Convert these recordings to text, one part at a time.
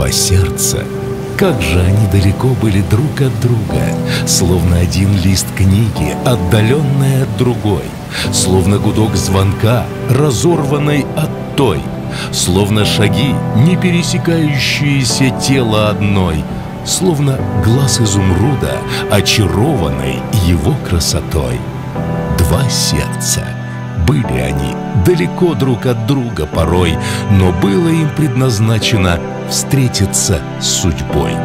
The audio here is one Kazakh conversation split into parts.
Два сердца, как же они далеко были друг от друга, словно один лист книги, отдаленный от другой, словно гудок звонка, разорванный от той, словно шаги, не пересекающиеся тело одной, словно глаз изумруда, очарованный его красотой. Два сердца. Были они далеко друг от друга порой, но было им предназначено встретиться с судьбой.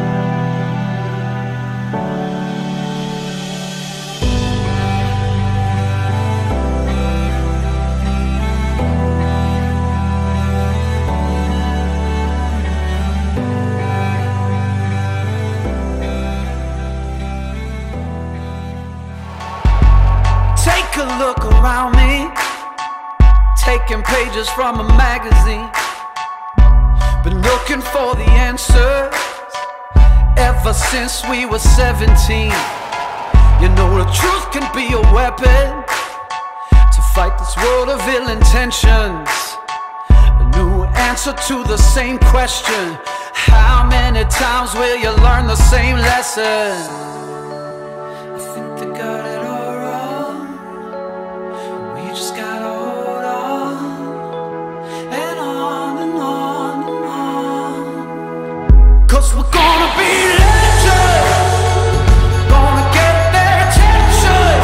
Take a look around me, taking pages from a magazine. Been looking for the answers ever since we were 17. You know the truth can be a weapon to fight this world of ill intentions. A new answer to the same question: how many times will you learn the same lesson? I think they got it all wrong. We just gotta hold on and on and on and on. 'Cause we're gonna be legends, gonna get their attention.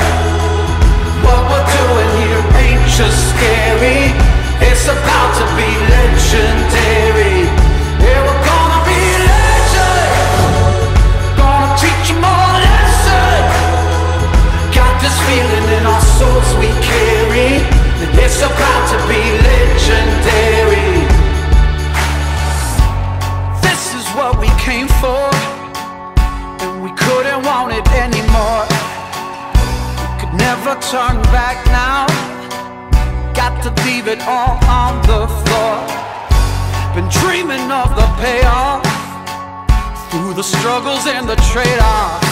What we're doing here ain't just scary, it's about to be legendary. Yeah, we're gonna be legends, gonna teach them all a lesson. Got this feeling in our souls we carry, and it's about to be legendary. This is what we came for, and we couldn't want it anymore. We could never turn back now, got to leave it all on the floor. Been dreaming of the payoff, through the struggles and the trade-offs.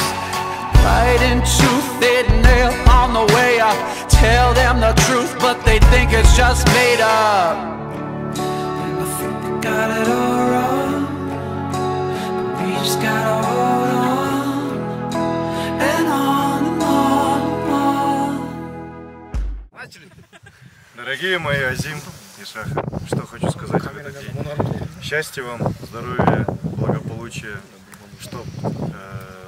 Right into thin nail on the way up. Tell them the truth, but they think it's just made up. And I think they got it all wrong, but we just gotta hold on and on and on and on. Дорогие мои Азим и Шаха, что хочу сказать в этот день. Счастья вам, здоровья, благополучия, чтоб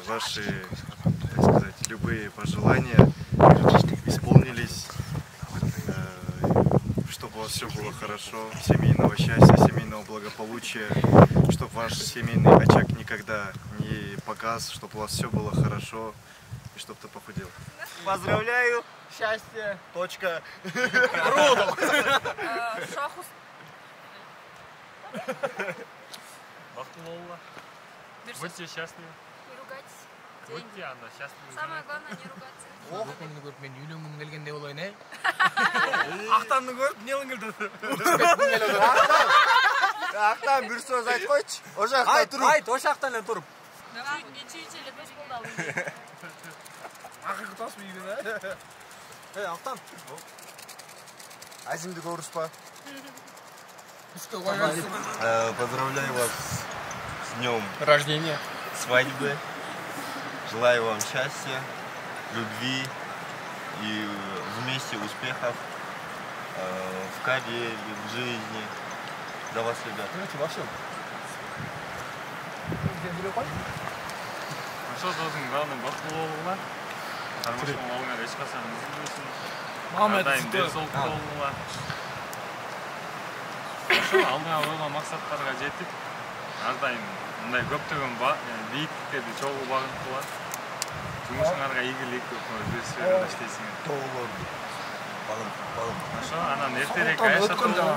ваши, так сказать, любые пожелания исполнились, чтобы у вас все было хорошо, семейного счастья, семейного благополучия, чтобы ваш семейный очаг никогда не погас, чтобы у вас все было хорошо и чтобы ты похудел. Поздравляю! Счастье! Точка! Родом! Шахус. Бахтулолла. Будьте счастливы. Не ругайтесь. Будьте, Анна, счастливы. Самое главное не ругаться. Охтанды көріп мен үйлөнгім келгенде болайын, ә? Ақтанды көріп не ылыңылды? Ақтан бір сөз айт қойшы. О жақта тұрып. Айт, о жақтан тұрып. Чүйчелі беш болды алып. Ақиқы тас бейген, ә? Ақтан. Азимді көріс па? Поздравляю вас с днем Рождения. свадьбы. Желаю вам счастья, любви и вместе успехов в карьере, в жизни. За вас, ребят. Во всем. Ошо досың главный бахтулолла. Армашың оңар ешқасан үзілмесін. Әрдайым денсаулық болуыңа. Ошо алдыңа қойған мақсаттарға жетіп, әрдайым мындай көптөгөн биіктіктерди чогуу багынтыла. Жумушуңарга ийгилик, өз сферада иштейсиңер. Тоолорду. Балым. Ошо анан эртерээк аяшатуу.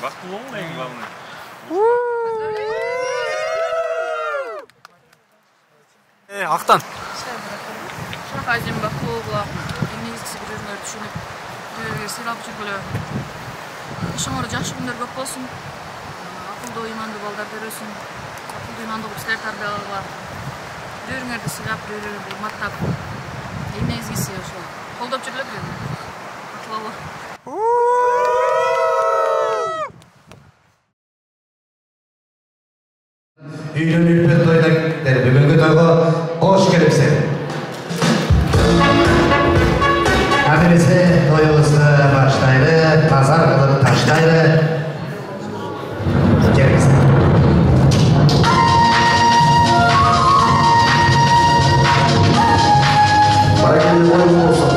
Бактылуу эң главный. Ақтан. Шах Азим Бактулолла. Негизгиси бирөөнөр түшүнүп, бирөөгө сыйлап жүргүлө. Ошоңор жакшы күндөр көп болсун. Акылдуу, ыймандуу балдар өссүн. Акылдуу, ыймандуу кишилер тарбиялангыла. Бирөөрүңөрдү сыйлап, бирөөрүңөрдү урматтап. Эң негизгиси ошо. Колдоп жүргүлө бирөөнү. Акыл алла. Үйден үлпен тойда кеттер. Бүгінгі тойға қош келіпсің. Әміресе тойымызды баштайды, тазар қылып таштайды. Келіңіз. Баракелді ойын болсын.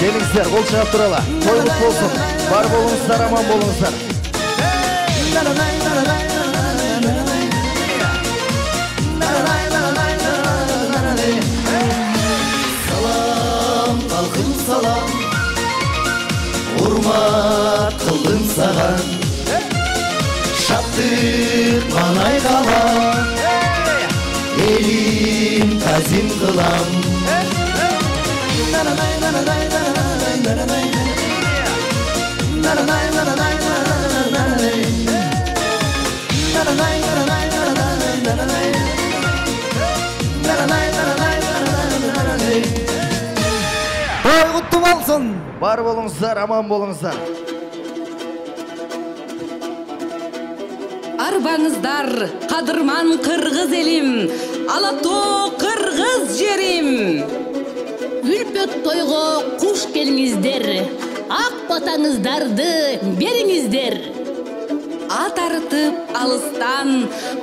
Келіңіздер, қол шығап тұрала. Тойлық болсын. Бар болыңыздар, аман болыңыздар. Салам, халқым салам. Урмат қылдым саған. Шаттық маңай қалам. Елім тазим қылам. Той құтты болсын. Бар болыңыздар, аман болыңыздар. Арбаңыздар, қадырман қырғыз елім, Алатоо қырғыз жерім. Үлпөт тойға қуш келіңіздер, ақ батаңыздарды беріңіздер. Ат арытып алыстан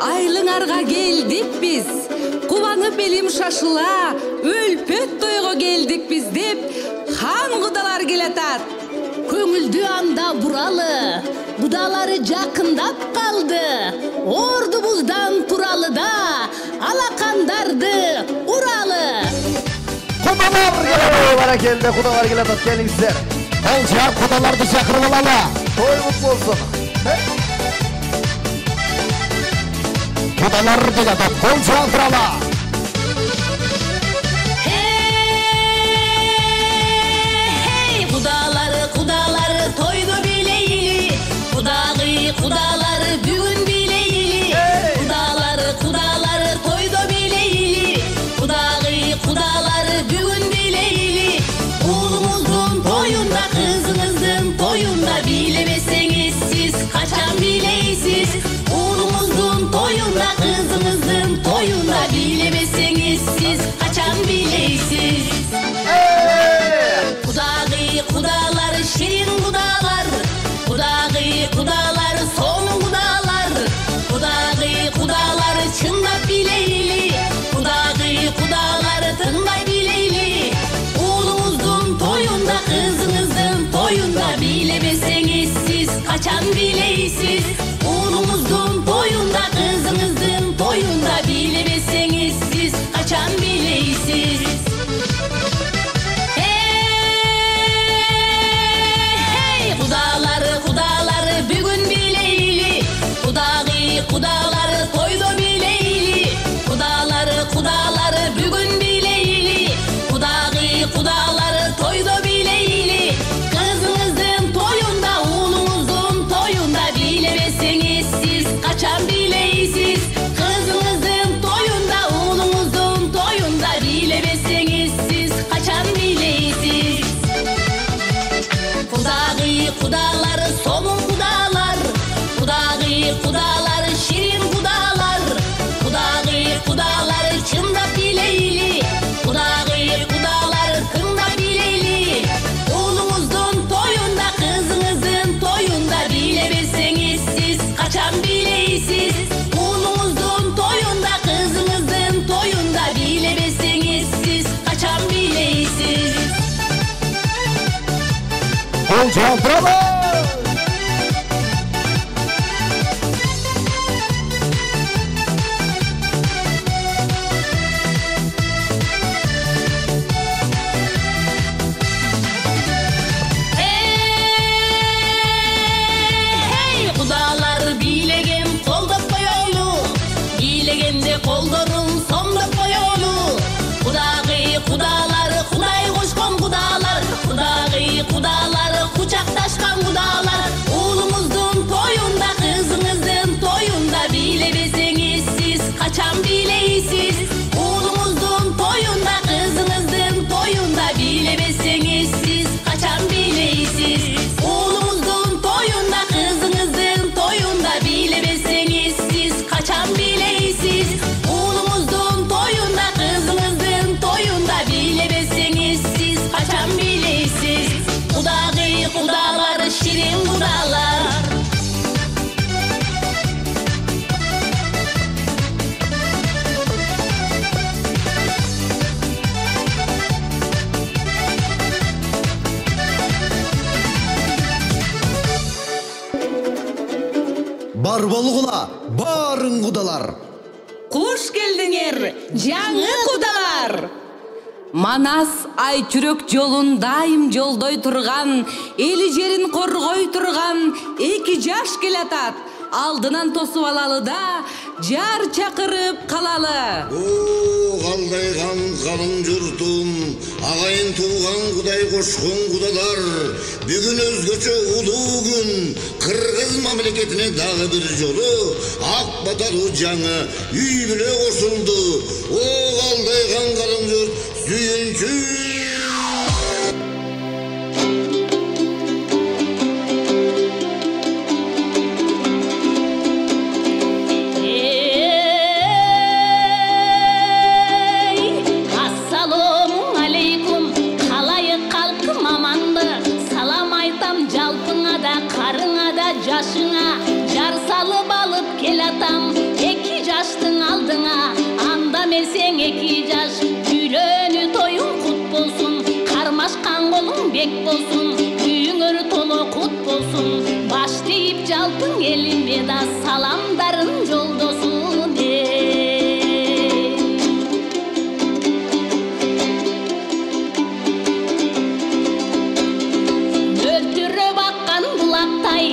айлыңарға келдік біз, қуанып елім шашыла, үлпөт тойға келдік біз деп, хан құдалар келатат. Көңілді анда бұралы, құдалары жақындап қалды. Ордыбыздан туралы да, алақандарды уралы. Құдалар келеді, баракелді, құдалар келеді, келіңіздер. Ол жақ құдаларды шақырып алалы. Той құт болсын. Құдалар келеді, қол жақ тұралы. Құдалары тойды билейли, құдалары бүгін билейли. Құдалары тойды билейли, құдалары бүгін билейли. Ұлымыздың тойында, қызыңыздың тойында билемесеңіз сіз қашан билейсіз. Ұлымыздың тойында, қызыңыз kaçan bileysiz. Oğlumuzun toyunda, kızınızın toyunda, bilemezseniz siz kaçan bileysiz. Hey kudaları bugün bileyli, kudaları toyda bileyli. Kudaları bugün bileyli, kudaları toyda bileyli. Kızınızın toyunda, oğlunuzun toyunda, bilemezseniz siz kaçan bileysiz. Kızınızın toyunda, oğlunuzun toyunda, bilemezseniz siz kaçan bileysiz. Kudaları somun kudalar, kudalar şirin kudalar, kudalar çındap bileyli, kudalar kındap bileyli. Oğlumuzun toyunda, kızınızın toyunda, bilemezseniz siz kaçan bileysiz. Oğlumuzun toyunda, kızınızın toyunda, bilemezseniz siz kaçan bileysiz. Olcan bravo. Hey kudalar bilegen kolda koyolu, bilegende koldarın sonda koyolu. Kudalar kuday koşkan kudalar, kudalar kucaktaşkan kudalar. Oğlumuzun toyunda, kızınızın toyunda, bilemezseniz siz kaçan bileysiz. Oğlumuzun toyunda, kızınızın toyunda, bilemezseniz siz kaçan bileysiz. Oğlumuzun toyunda, kızınızın toyunda, bilemezseniz siz kaçan bileysiz. Oğlumuzun toyunda, kızınızın toyunda, bilemezseniz siz kaçan bileysiz. Kudalar şirin kudalar. Бар болгула, барын кудалар. Куш келдиңер, жаңы кудалар. Манас ай жүрөк жолун дайым жолдой турган, эли жерин коргой турган эки жаш келатат. Алдынан тосуп алалы да, жар чакырып калалы. Калдайган калың журтум, агайын тууган кудай кошкон кудалар. Бүгүн өзгөчө улуу күн, кыргыз мамлекетине дагы бир жолу ак баталуу жаңы үй бүлө кошулду. О калдайган калың журт, сүйүнчү. Жашыңа жар салып алып келатам, эки жаштың алдыңа, анда мерсең эки жаш. Үйлөнүү тоюң кут болсун, кармашкан колуң бек болсун, үйүңөр толо кут болсун. Баш тийип жалпың элиме да саламдарын жолдосун. Мөлтүрөп аккан булактай,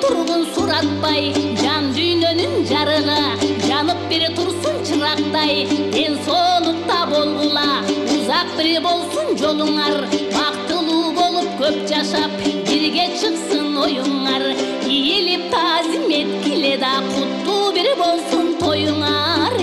тургун суратпай, жан дүйнөнүн жарыгы жанып бири турсун чырактай. Ден соолукта болгула, узак бири болсун жолуңар, бактылуу болуп көп жашап, бирге чыксын оюңар. Ийилип таазим эткиле да, куттуу бири болсун тоюңар.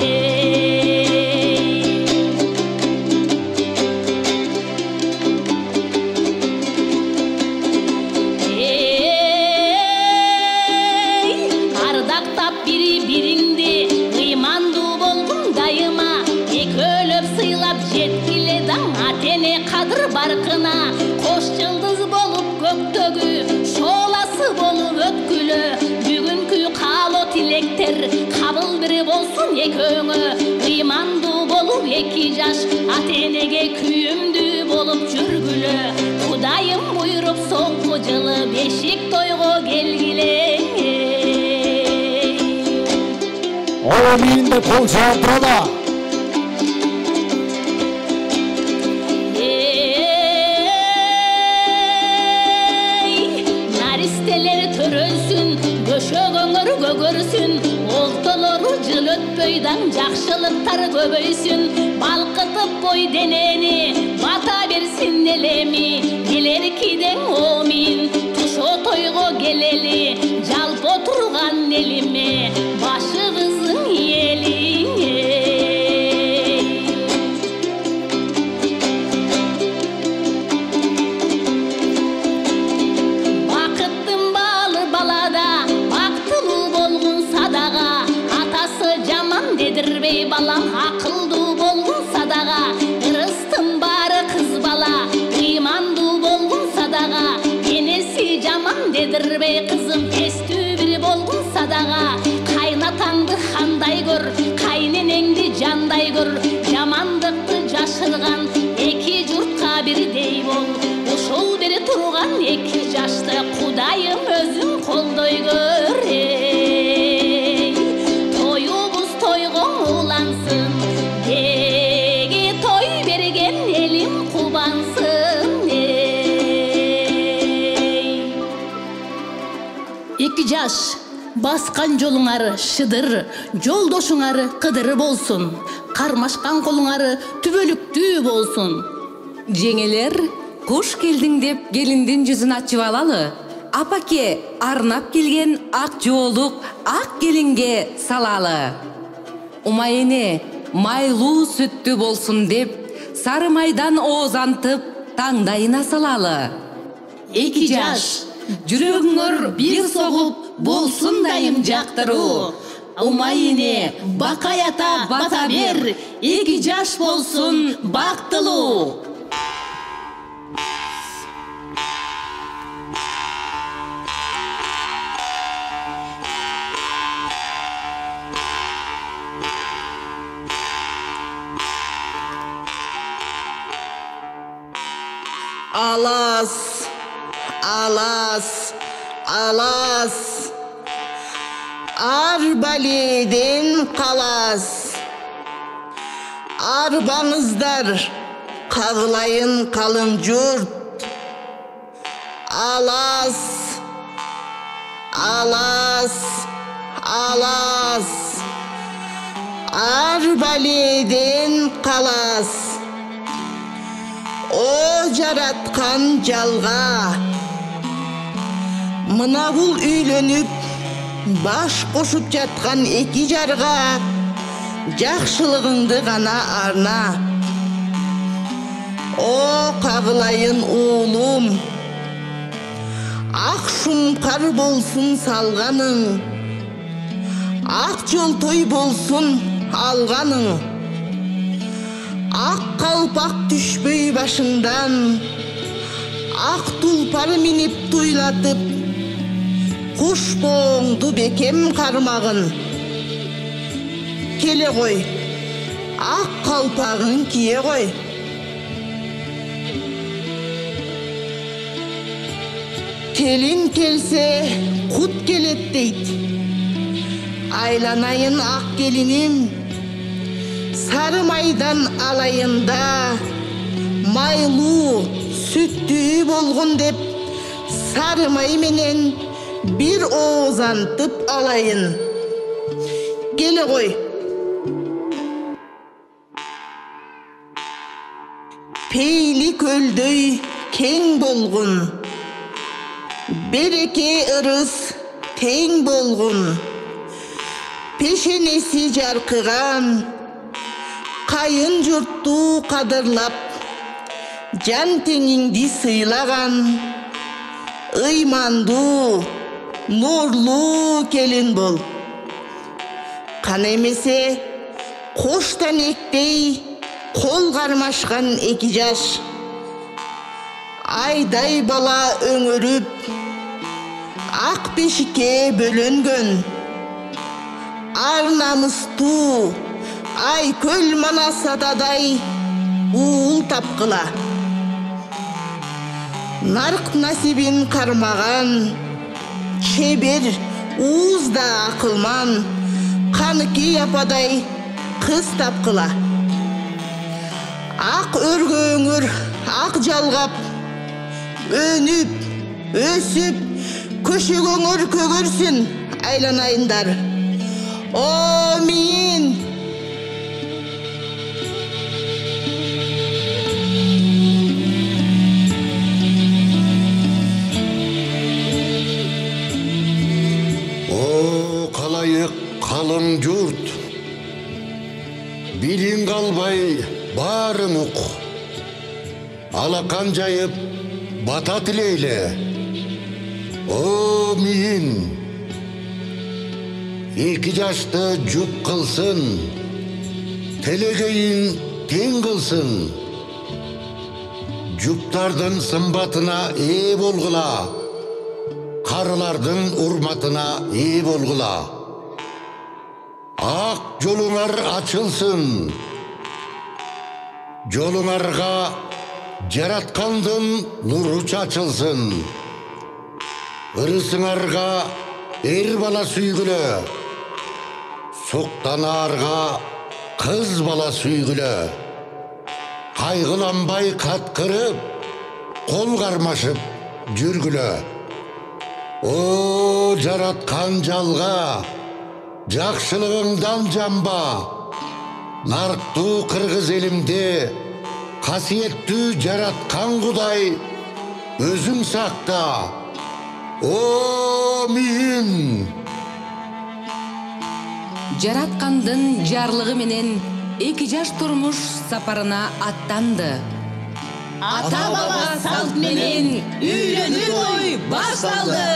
Баркына кош жылдыз болуп көктөгү, шооласы болуп өткүлө. Бүгүнкү каалоо тилектер кабыл бири болсун экөөңө. Ыймандуу болуп эки жаш, ата энеге күйүмдүү болуп жүргүлө. Кудайым буйруп соңку жылы бешик тойго Олимин деп қол жаудырады. Naristelер төрөлсүн, көшөгөңөр көгөрсүн, олтолору жыл өтпөйдан жакшылыктар көбөйсүн. Балкытып бой денени, бата берсин элеми, келер кидең омин, тушо тойго келели, жалпы турган элиме, башыбыздын элиңе. Бакыттын балы балада, бактылуу болгун садага, атасы жаман дедирбей балам, акылдуу болгун садага, ырыстын баары кыз бала, ыймандуу болгун садага, энеси жаман дедирбей кызым, эстүү бири болгун садага, кайнатаңды хандай көр, кайненеңди жандай көр, жамандыкты жашырган эки журтка бирдей бол. Ошол бери турган эки жашты Кудайым өзүң колдой көр. Тоюбуз тойго улансын, деги той берген элим кубансын. Эки жаш баскан жолуңары шыдыр, жолдошуңары кыдыр болсун, кармашкан колуңары түбөлүктүү болсун. Жеңелер, кош келдиң деп келиндин жүзүн ачып алалы. Апаке арнап келген ак жоолук ак келинге салалы. Умайене майлуу сүттүү болсун деп сары майдан оозантып таңдайына салалы. Эки жаш жүрөгүңөр бир согуп болсун дайым жактыруу. Умайене бакаята бата бер, эки жаш болсун бактылуу. Alas, alas, alas, arbaleden kalas. Arbаңыздар, kağılayın kalın jurt. Alas, alas, alas, arbaleden kalas. O жараткан жалга, мына бул үйлөнүп баш кошуп жаткан эки жарга жакшылыгыңды гана арна. О кагылайын уулум, ак шумкар болсун салганың, ак жол той болсун алганың. Ак калпак түшпөй башыңдан, ак тулпар минип туйлатып, куш боңду бекем кармагын. Келе кой, ак калпагын кие кой. Келин келсе кут келет дейт. Айланайын ак келиним, сары майдан алайында, майлуу сүттүү болгон деп, сары май менен бир оозантып алайын. Келе кой. Пейли көлдөй кең болгон, береке ырыс тең болгон, пешенеси жаркыган, кайын журтту кадырлап, жан теңиңди сыйлаган, ыймандуу, нурлуу келин бол. Кана эмесе коштан эктей кол кармашкан эки жаш, айдай бала өңөрүп, ак бешикке бөлөнгөн, ар намыстуу, ай көл манас атадай уул тапкыла. Нарк насибин кармаган, чебер уузда акылман, Kanıki yapaday kız tapkıla. Ak örgöңür, ak jalgap, önüp, ösüp, köşөгөңөр kөгөрсүн айланайындар. Амин. О, қалайық қалың жұрт, билин қалбай барын ұқ, алақан жайып бата тілейлі. О, миын, екі жашты жұп қылсын, телегейін тең қылсын, жұптардың сымбатына болғыла, қарылардың урматына болғыла. Ақ жолыңар açılsın, жолыңарға жаратқандың нұры чачылсын. Ырысыңарға бала сүйгілі, соқтанарға қыз бала сүйгілі. Қайғыланбай қатқырып, қол қармашып жүргілі. О, жаратқан жалға, жақшылығыңдан жамба, нарықту қырғыз елімде, қасиетті жаратқан Құдай, өзің сақта. О, миын! Жараткандын жарлыгы менен 2 жаш турмуш сапарына аттанды. Ата баба салт менен үйлөнүү той башталды.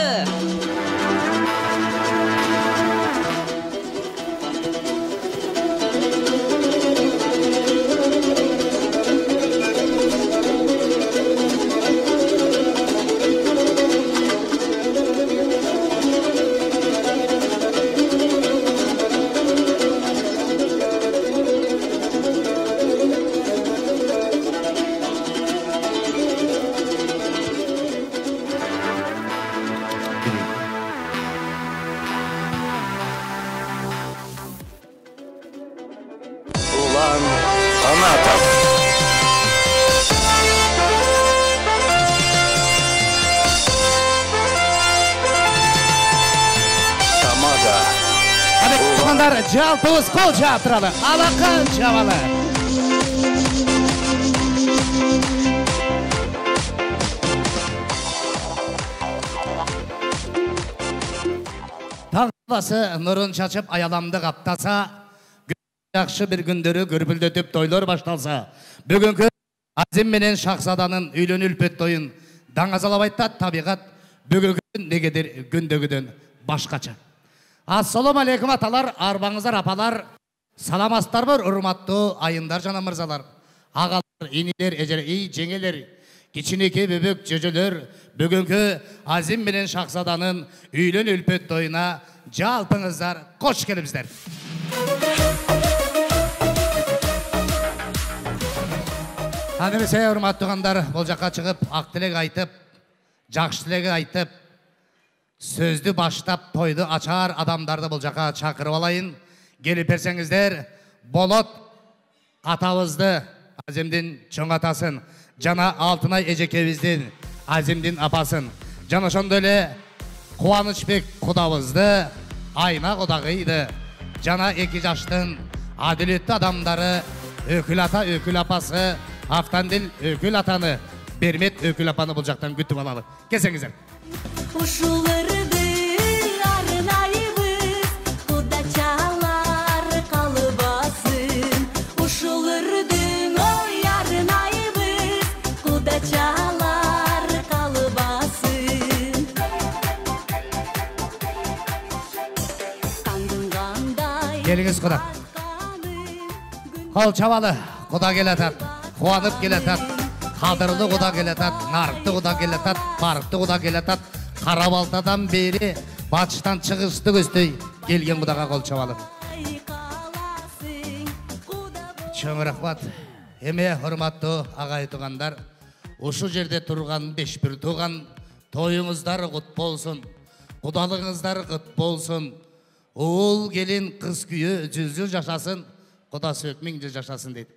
Жалпыбыз қол жаптыралы, алақан жабалы. Тағдасы нұрын шашып аяламды қаптаса, жақшы бір күндері көрпілдетіп тойлар башталса, бүгінгі Азим менен Шахзаданын үйлөнүү үлпөт тойын даңазалап айтат табиғат бүгінгі негедер күндөгіден башқача. Ассаламу алейкум аталар, арбаңыздар апалар, саламастар бар, урматтуу айындар жана мырзалар, ағалар, инилер, ежелер, жеңелер, кичинекей бөбөк жөжөлөр, бүгүнкү Азим менен Шахзаданын үйлөнүү үлпөт тойуна жалпыңыздар кош келипсиздер. Анемесе урматтуугандар, бул жакка чыгып, ак тилек айтып, жакшы тилек айтып, сөзді баштап тойды açar адамдарды бұл жаққа шақырып алайын. Келіп берсеңіздер, Болот атабызды, Азимдин чоң атасын, жана Алтынай эжекебиздин Азимдин апасын, жана ошондой эле Кубанычбек кудабызды, Айна кудагыйды, жана 2 жаштын адилеттүү адамдары, Өкүл ата, Өкүл апасы, Автандил Өкүл атаны, Бермет Өкүл апаны бұл жақтан күтіп алалы. Келсеңіздер. Geliniz Құда. Қол чабалы Құда келетат, қуанып келетат, қадырлы Құда келетат, нарықты Құда келетат, барықты Құда келетат, Қарабалтадан бері батыштан шығысты көстэй келген Құдаға қол чабалы. Чоң рахмат. Эме хурматтуу агай тугандар, ушу жерде турган бешбир туган тойуңуздар кут болсун, кудалыгыңыздар кут болсун. Oğul gelin kız kүйü 100 yıl yaşasın, Kudası ökmün 100 yaşasın deydi.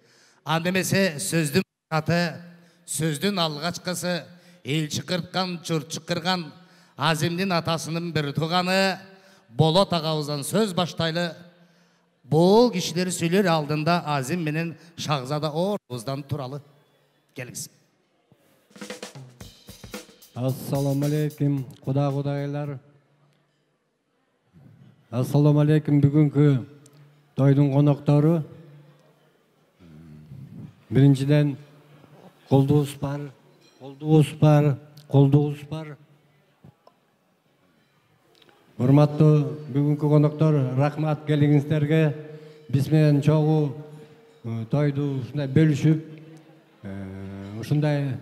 Andemese sözdün atı, sözdün alğaçkısı, elçi kırtkan, çırçı kırgan, Azimdin atasının bir tuğanı, Bolot ağauzdan söz baştaylı, Boğul kişileri söyler aldığında Azim menen Şahzada Oğuz'dan turalı. Geliniz. Assalamu alaikum, Kudagaylar. Assalamu alaikum, bugünkü toydun konoktары. Birinciden kolduğuz бар. Hurmatlı bugünkü konuklar, rahmat gelingizlerge. Biz menен çoğu toydu ушундай бөлүшүп, ушундай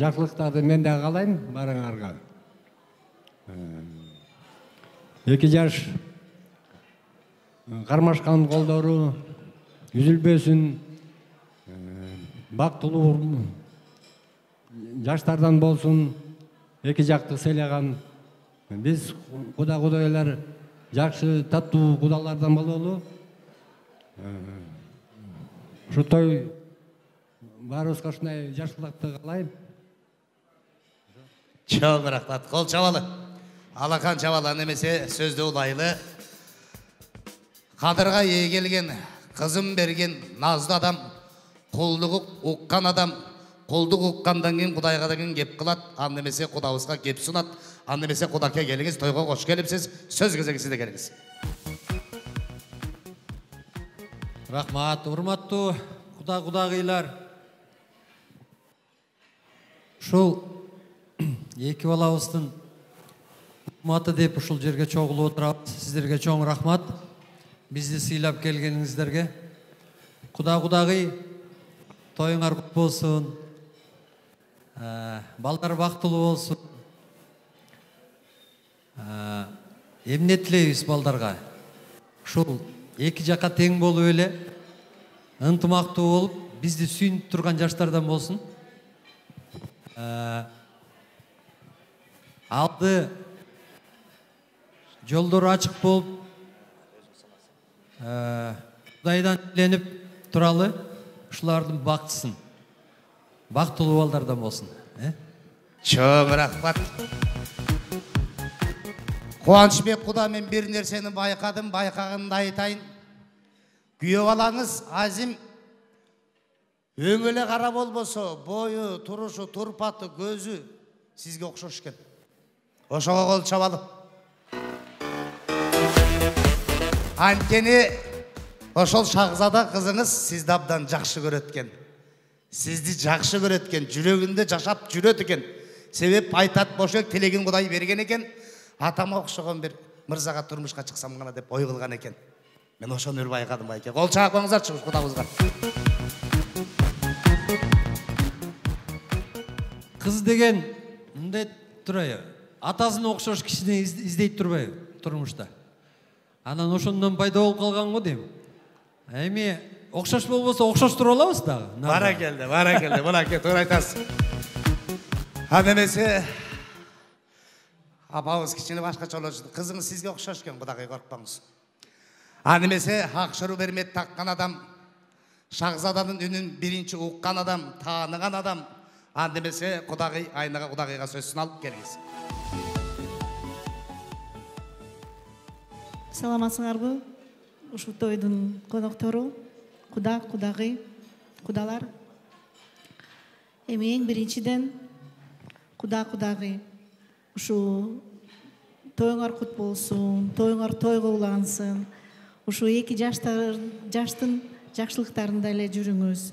жакшылыктарды мен да каалайм барыңарга. 2 жаш кармашкан колдору үзүлбөсүн, бактылуу жаштардан болсун, 2 жакты сыйлаган. Biz Kudagaylar жақсы таттуу кудалардан бололу. Şu toy барыбызга ушундай жакшылыкты каалайм. Çok rahmat. Kol çavalı. Alakan çavalı nemese sözde ulaylı. Kadırga iyi gelgen, kızım bergen, nazlı adam, kolduğu uqqan adam, kolduğu uqqandan keyin Kudayga деген kep kılat, annemese Kudabızga kep sunat, annemese Kudak'a geliniz, toyga hoş gelipsiz, söz gezegi sizde geliniz. Rahmat, урматтуу Kudagaylar. Ушул эки балабыздын урматы деп ушул жерге чогулуп отурабыз. Сиздерге чоң рахмат. Бизди сыйлап келгениңиздерге. Кудагай тоюңар кут болсун. Балдар бактылуу болсун. Эмне тилейбиз балдарга? Ушул эки жакка тең болуп эле, ынтымактуу болуп, бизди сүйүнүп турган жаштардан болсун. Алды жолдору ачык болуп, Кудайдан тиленип туралы, ушулардын бактысын, бактылуу балдардан болсун. Чоң рахмат. Кубанычбек Куда, мен бир нерсени байкадым, байкаганымды айтайын. Күйөө балаңыз Азим өңөлө кара болбосо, бою, турушу, турпаты, көзү сизге окшош экен. Ошого кол чабалы. Анткени ошол Шахзада кызыңыз сизди абдан жакшы көрөт экен. Сизди жакшы көрөт экен, жүрөгүндө жашап жүрөт экен. Себеп айтат, бошек тилегин Кудай берген экен. Атама окшогон бир мырзага турмушка чыксам гана деп ой кылган экен. Мен ошону бир байкадым байке. Кол чаап коңуздарчы Кудабызга. Кыз деген мындай турайы, атасына окшош кишини издейт турбайбы турмушта. Анан ошондон пайда болуп калган го дейм. Эми окшош болбосо окшош тура алабыз дагы. Бара келди, мынакей туура айтасыз. Анемесе апабыз кичине башкача болчу. Кызыңыз сизге окшош экен, Кудагай коркпоңуз. Анемесе акшыруу бермет таккан адам, Шахзаданын үнүн биринчи уккан адам, тааныган адам. Анемесе Кудагай айнага Кудагайга сөзүн алып келиңиз. Саламатсыңарбы? Ушул тойдун коноктору, Куда, Кудагай, Кудалар. Эми эң биринчиден Кудагай. Ушу тоюңар кут болсун, тоюңар тойго улансын. Ушу эки жаштын жакшылыктарында эле жүрүңүз.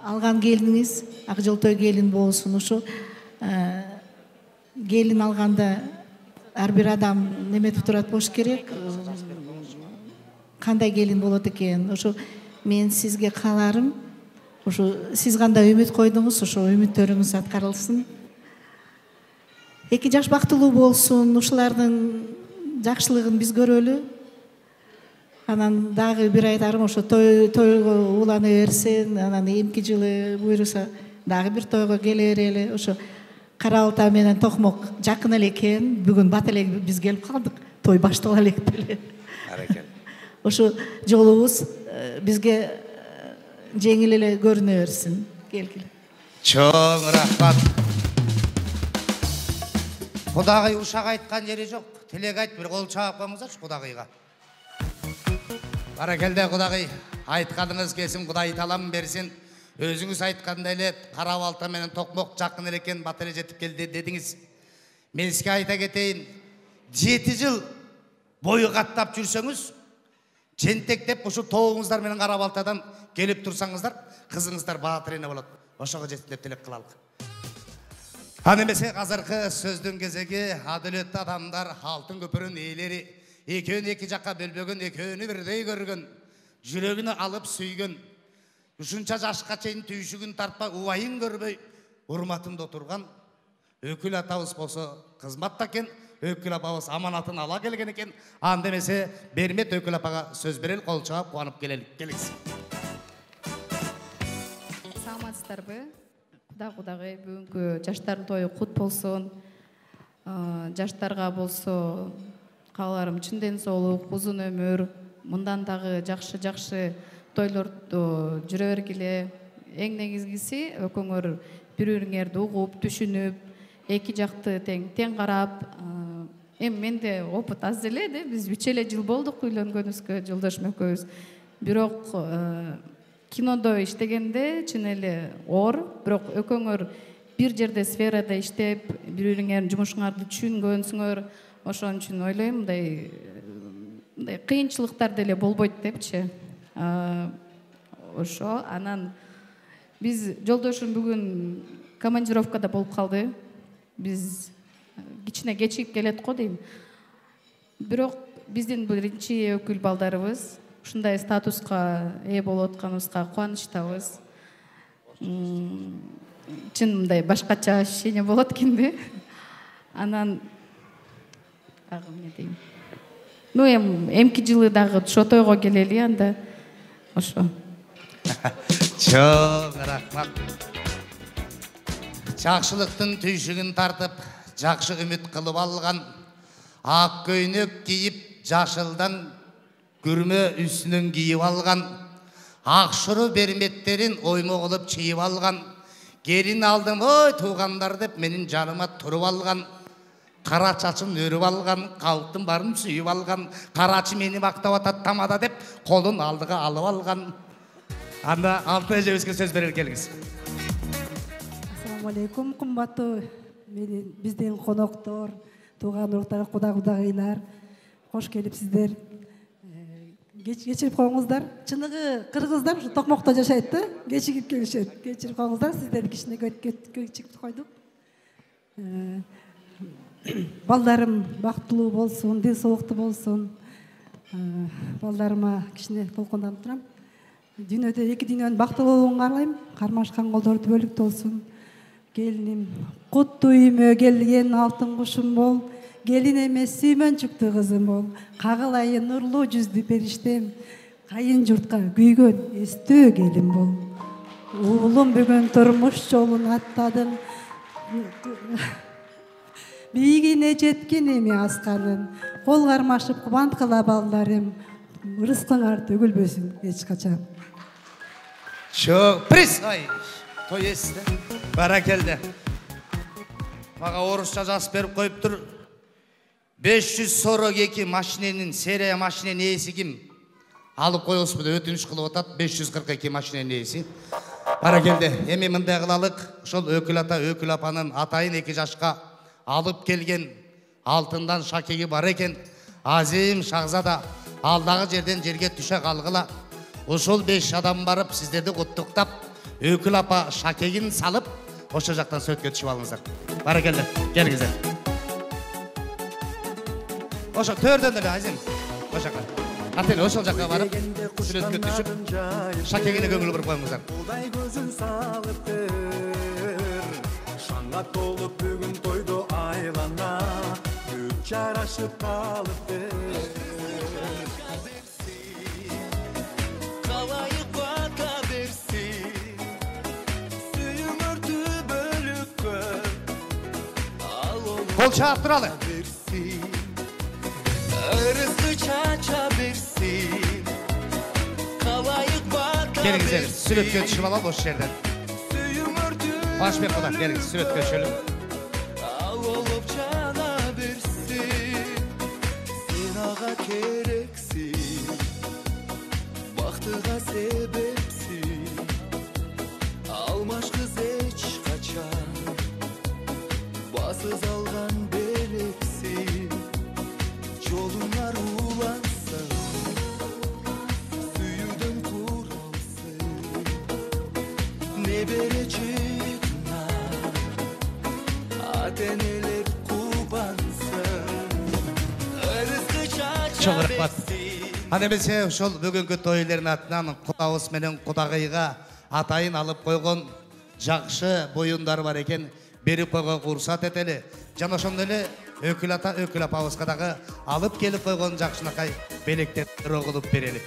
Алган келиниңиз ак жол той келин болсун. Ушу келин алганда ар бир адам неметип турат болуш керек. Кандай келин болот экен? Ушу мен сизге кааларым. Ушу сиз кандай үмүт койдуңуз, ошо үмүттөрүңүз аткарылсын. Эки жаш бактылуу болсун, ушулардын жакшылыгын биз көрөлү. Анан дагы бир айтарым, ошо тойго улана берсин, анан эмки жылы буйруса дагы бир тойго келе берели. Ошо Карабалта менен Токмок жакын эле экен. Бүгүн бат эле биз келип калдык. Той баштала элек деле. Баракелде. Ошо жолубуз бизге жеңил эле көрүнө берсин. Келгиле. Чоң рахмат. Кудагый ушак айткан жери жок. Тилек айт, бир кол чаап коюңуздарчы Кудагыйга. Баракелде Кудагый, айтканыңыз келсин, Кудай таалам берсин. Өзүңүз айткандай эле Карабалта менен Токмок жакын эле экен, бат эле жетип келди дедиңиз. Мен сизге айта кетейин, 7 жыл бою каттап жүрсөңүз, жентектеп ушу тоогуңуздар менен Карабалтадан келип турсаңыздар, кызыңыздар баатыр эне болот. Ошого жетсин деп тилек кылалык. Аны эмесе азыркы сөздүн кезеги адилеттүү адамдар, алтын көпүрүн ээлери, экөөнү эки жакка бөлбөгөн, экөөнү бирдей көргөн, жүрөгүнө алып сүйгөн, ушунча жашка чейин түйшүгүн тартпай, убайын көрбөй, урматында отурган өкүл атабыз болсо кызматта экен, өкүл апабыз аманатын ала келген экен. Анда эмесе Бермет өкүл апага сөз берели, кол чаап кубанып келелик. Келиңиз. Саламатсыздарбы? Кудагый бүгүнкү жаштардын тою кут болсун. Жаштарга болсо кааларым чын ден соолук, узун өмүр, мындан дагы жакшы тойлордо жүрө бергиле. Эң негизгиси экөөңөр бири-бириңерди угуп, түшүнүп, эки жакты тең карап, эми менде опыт аз эле, биз 3 эле жыл болдук үйлөнгөнүбүзгө, жолдошум экөөбүз. Бирок кинодо иштегенде чын эле оор, бирок экөөңөр бир жерде сферада иштеп, бири-бириңердин жумушуңарды түшүнгөнсүңөр, ошон үчүн ойлойм, мындай кыйынчылыктар деле болбойт депчи. Ошо анан биз жолдошум бүгүн командировкада болуп калды. Биз кичине кечигип келет го дейм. Бирок биздин биринчи өкүл балдарыбыз ушундай статуска ээ болуп атканыбызга кубанычтабыз. Чын мындай башкача ощущение болот экенди. Анан эмне дейм? Эмки жылы дагы ошо тойго келели анда. Ошо. Чоң рахмат. Жакшылыктын түйшүгүн тартып, жакшы үмүт кылып алган, ак көйнөк кийип, жашылдан күрмө үстүнөн кийип алган, акшыруу берметтерин оймо кылып чыйып алган, келин алдым ой туугандар деп менин жаныма туруп алган, кара чачын өрүп алган, калктын барын сүйүп алган, карачы мени мактап атат тамада деп колун алдыга алып алган. Анда алтын эжебизге сөз берели, келиңиз. Ассаламу алейкум, кымбаттуу биздин коноктор, тууган уруктар, кудагыйлар, кош келипсиздер. Кечирип коюңуздар. Чыныгы кыргыздар ушу Токмокто жашайт да, кечигип келишет. Кечирип коюңуздар, сиздерди кичине кечигип койдук. Балдарым бактылуу болсун, дил соолуктуу болсун. Балдарыма кичине толкунданып турам. Дүйнөдө эки дүйнөнүн бактылуу болуун каалайм. Кармашкан колдор түбөлүктүү болсун. Келиним, куттуу үйүмө келген алтын кушум бол. Gelin emez sүймөнчүктүү кызым бол. Кагылайын нурлуу жүздүү периштем. Кайын журтка күйгөн эстөө келин бол. Уулум бүгүн турмуш жолун аттадым. Бийигине жеткен эми асканын. Кол кармашып кубанткыла балдарым. Рызкыңар төгүлбөсүн эч качан. Чоң приз. Той эсте. Баракелде. Мага орусча жазып берип коюптур. 542 машиненин, серия машиненин ээси ким? Алып коебузбу деп өтүнүч кылып атат. 542 машиненин ээси. Баракелде. Эми мындай кылалык. Ошол өкүл ата, өкүл апанын атайын 2 жашка алып келген алтындан шакеги бар экен. Азим Шахзада алдагы жерден жерге түшө калгыла. Ошол 5 адам барып сиздерди куттуктап, өкүл апа шакегин салып, ошол жактан сөткө түшүп алыңыздар. Баракелде. Келиңиздер. Ошо төрдөн эле Азим. Ошока. Атын ошол жакка барып, сүрөткө түшүп, шакегине көңүл буруп коюңуздар. Кудай көзүн салыптыр. Шаңга толуп бүгүн тойдо айлана. Бүт жарашып калыптыр. Калайык бата берсин. Сүйүңөр түбөлүккө. Kol çağıp turalı. Ырысы чача берсин калайык бата Gelingizler, sürekli ötüşüp alalım boş yerden. Başbek odak, gelingizler, sürekli ötüşelim. ал болуп жана берсин сен ага керексиң бактыга себепсиң алмаш кыз эч качан басыз алган белексиң жолуңар улансын сүйүүдөн куралсын небере чыгынан ата-энелер кубансын ырыскы Çok чача rıhbat. Hani bilse şol bugünkü toyların atынан Kudağız menen Kudağıyga atayın alıp koygun jakşı boyunlar var eken berip koyga kursat eteli. Jana şondele ökül ata ökül apabıskadağı alıp gelip koygun jakşınakay belekter oğulup bereli.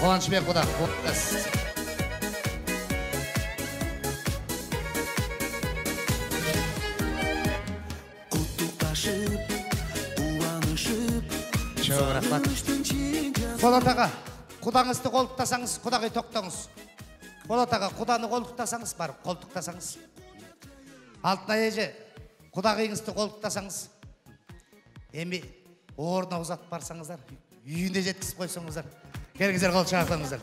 Kovançbek Kudağ, Kudağız. куттукташып кубанышып Çok rıhbat. Polat ağa, Kudağınızды koltuktasanız, Kudağ'ı toktağınız. Polat ağa, Kudağını koltuktasanız barıp koltuktasanız. Altına ece, Kudağınızды koltuktasanız. Emi oruna uzat barsanızlar, үйүнө жеткизип койсоңуздар. Келиңиздер кол чаактаңыздар.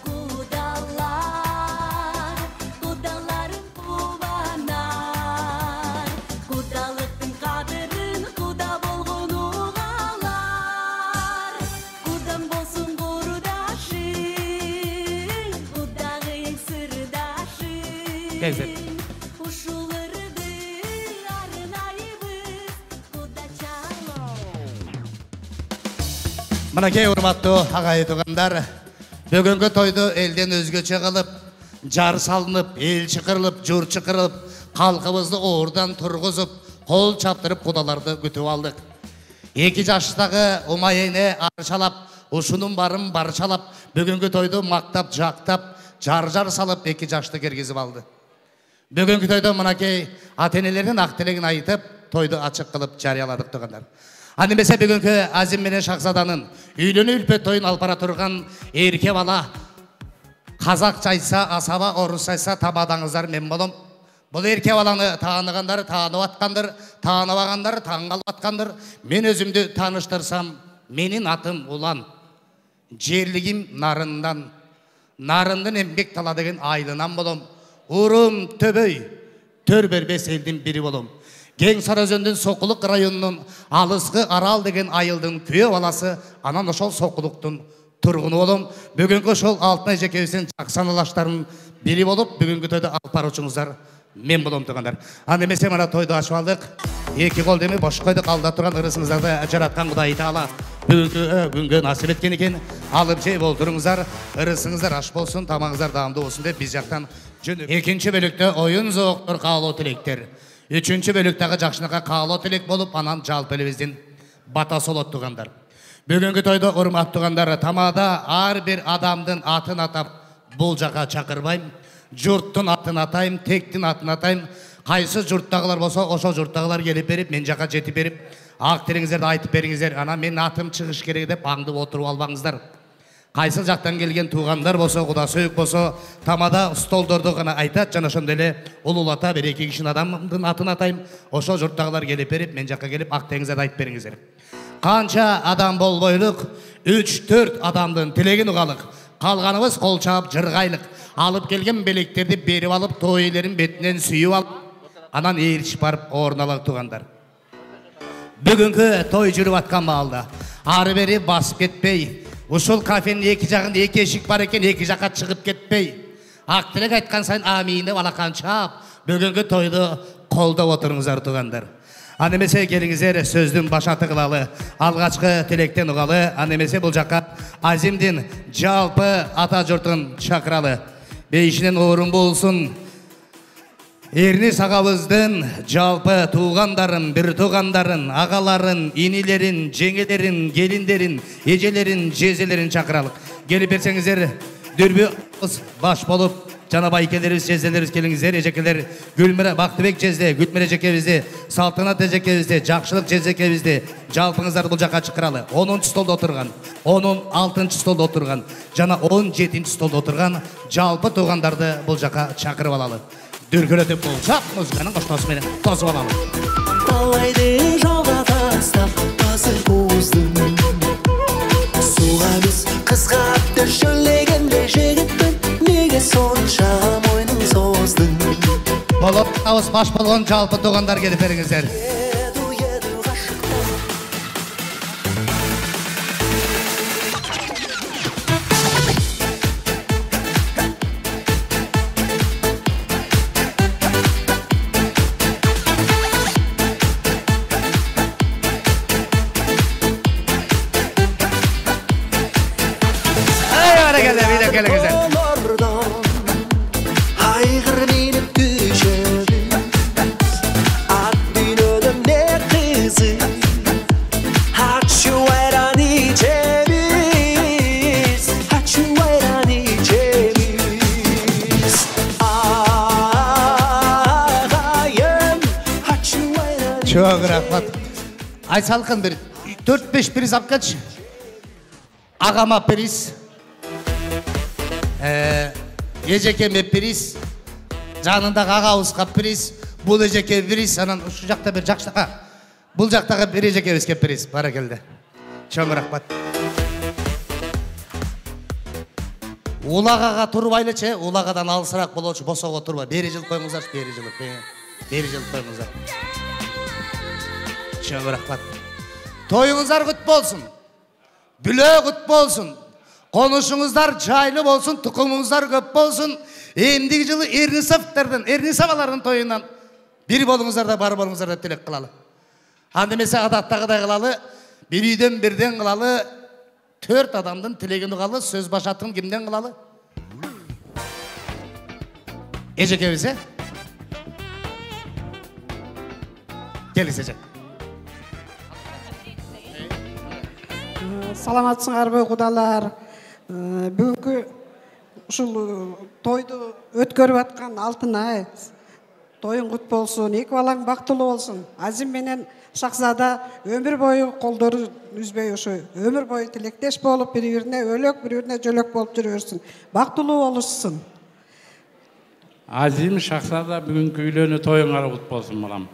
кудалар кудаларым кубанар кудалыктын кадырын куда болгон угалар кудам болсун курдашым кудагыйың сырдашым Келиңиздер. ушуларды арнайбыз куда чалоо Мынакей урматтуу агай туугандар, бүгүнкү тойду элден өзгөчө кылып, жар салынып, эл чыкырылып, жур чыкырылып, калкыбызды оордан тургузуп, кол чаптырып кудаларды күтүп алдык. 2 жаштагы умайене арчалап, ушунун барын барчалап, бүгүнкү тойду мактап, жактап, жар салып 2 жашты киргизип алды. Бүгүнкү тойдо мынакей ата-энелердин ак тилегин айтып, тойду ачык кылып жарыяладык туугандар. Аны эмесе бүгүнкү Азим менен Шахзаданын үйлөнүү үлпөт тоюн алып бара турган эрке бала казак жайса, асаба, орус жайса табадаңыздар мен болом. Бул эрке баланы тааныгандар таанып аткандар, тааныбагандар таң калып аткандар. Мен өзүмдү тааныштырсам, менин атым Улан. Жерлигим Нарындан. Нарындын эмгек тала деген айылынан болом. Урум төбөй, төр бербес элдин бири болом. Кең Сарыөзөндүн Сокулук районунун Алыскы Арал деген айылдын күйөө баласы, анан ошол Сокулуктун тургуну болом. Бүгүнкү ошол Алтынай эжекебиздин жаксаналаштарынын бири болуп, бүгүнкү тойду алып баруучуңуздар мен болом туугандар. Анда эмесе мына тойду ачып алдык. 2 кол деми бош койдук, алда турган ырысыңыздарды жараткан Кудай Таала бүгүнкү күнгө насип эткен экен. Алып жеп олтуруңуздар, ырысыңыздар аш болсун, тамагыңыздар даамдуу болсун деп биз жактан жөнөп. Экинчи бөлүктө оюн зооктор каалоо тилектер. Üçüncü bölüktagi жакшынакка каалоо тилек болуп, анан жалпы элибиздин батасы болот туугандар. Бүгүнкү тойдо урматтуу туугандар, тамада ар бир адамдын атын атап бул жака чакырбайм. Журттун атын атайм, тектин атын атайм. Кайсы журттагылар болсо, ошол журттагылар келип берип, мен жака жетип берип, ак тилиңиздерди айтып бериңиздер. Анан мен атым чыгыш керек деп аңдып отуруп албаңыздар. Кайсы жактан келген туугандар болсо, куда сөөк болсо, тамада столдорду гана айтат, жана ошондой эле улуулата бир 2 кишинин адамдын атын атайм. Ошол журттагылар келип берип, мен жакка келип ак теңиздерди айтып бериңиздер. Канча адам болбойлук, 3-4 адамдын тилегин угалык. Калганыбыз кол чаап жыргайлык. Алып келген белектерди берип алып, той элерин бетинен сүйүп алып, анан ээрчип барып оруналак туугандар. Бүгүнкү той жүрүп аткан маалда ары бери басып кетпей, ушул кафенин 2 жагында 2 эшик бар экен, 2 жакка чыгып кетпей, ак тилек айткан сайын амин деп алакан чаап, бүгүнкү тойду колдоп отуруңуздар туугандар. Аны эмесе келиңиздер сөздүн башаты кылалы, алгачкы тилектен угалы, аны эмесе бул жакка Азимдин жалпы ата журтун чакыралы. Бейишинен орун болсун. Эрни сагабыздын жалпы туугандарын, бир туугандарын, агаларын, инилерин, жеңелерин, келиндерин, эжелерин, жезелерин чакыралык. Келип берсеңиздер, дүрбү баш болуп Жана байкелерибиз, жезделерибиз келиңиздер. Эжекелер Гүлмира Бактыбек жезде, Гүлмира эжекебизди, Салтанат эжекебизди, Жакшылык эжекебизди жалпыңыздарды бул жакка чакыралы. 10-чы столдо отурган, 16-чы столдо отурган жана 17-чи столдо отурган жалпы туугандарды бул жакка чакырып алалы. Дүркүрөтүп болсак, музыканын коштоосу менен тосуп алалы. Талайды жолға тастап басы қуыздың Суға біз қызғапты шөлегенде жегіттің Неге сонша мойның создың Болып ауыз баш болған жалпы туғандар келіп беріңіздер. Çok rahmat. Aysalkın bir 4-5 priz alып kaç. Ağama priz. Ежекеме приз. Жанындағы ағауызға приз. Бұл ежеке приз. Анан şu жақта бір жақшыға. Бұл жақтағы бір ежекебізге приз. Бара келді. Çok rahmat. Улағаға тұрбайлы че. Улағадан алысырақ болушы. Босоға тұрба. Бері жыл қойыңыздар. Бері жыл қойыңыздар. Çok rahmat. Toyunuzlar kutlu olsun. Büle kutlu olsun. Konuşunuzlar çaylı olsun. Tukumunuzlar köp olsun. Emdiki жылы Эрнисовалардың toyundan bir bolunuzlar da bar bolunuzlar da tilek kılalı. Handi mesela adattağıday kılalı. Bir үйден birden kılalı. 4 adamdan tilegini kılalı. Söz başatın kimden kılalı? Ejekebiz'e? Gelişecek. Саламатсыңарбы кудалар. Бүгүнкү ушул тойду өткөрүп аткан Алтын ай. Тоюң кут болсун, эки балаң бактылуу болсун. Азим менен Шахзада өмүр бою колдору үзбөй ошо өмүр бою тилектеш болуп, бири-бирине өлөк, бири-бирине жөлөк болуп жүрө берсин. Бактылуу болушсун. Азим Шахзада бүгүнкү үйлөнүү тоюңар кут болсун балам.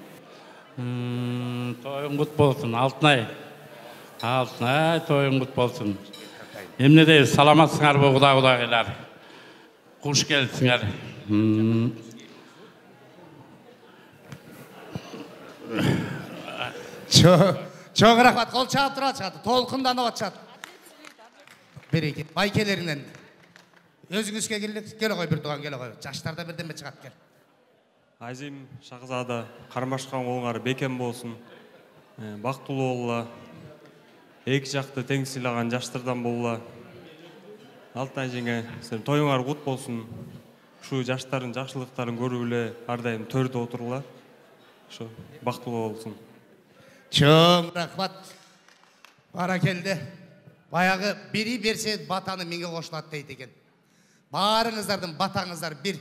Тоюң кут болсун, Алтын ай. Алтын ай, тоюң кут болсун. Эмне дейбиз, саламатсыңарбы кудагайлар. Куш келипсиңер. Çok rahmat. Kol çağıp duracak. Толкунданып атышат. Береке. Байкелеринен. Өзүңүзгө келе кой, бир туган келе кой. Жаштарда бирдеме чыгат кел. Азим Шахзада кармашкан колуңар бекем болсун. Бактылуу болула. Эки жакты тең сыйлаган жаштардан болула. Алтын ай жеңе, сен тоюңар кут болсун. Ушу жаштардын жакшылыктарын көрүп эле ар дайым төрдө отурула. Ошо бактылуу болсун. Çok rahmat. Бара келди. Баягы бири берсе батаны менге кошулат дейт экен. Баарыңыздардын батаңыздар бир.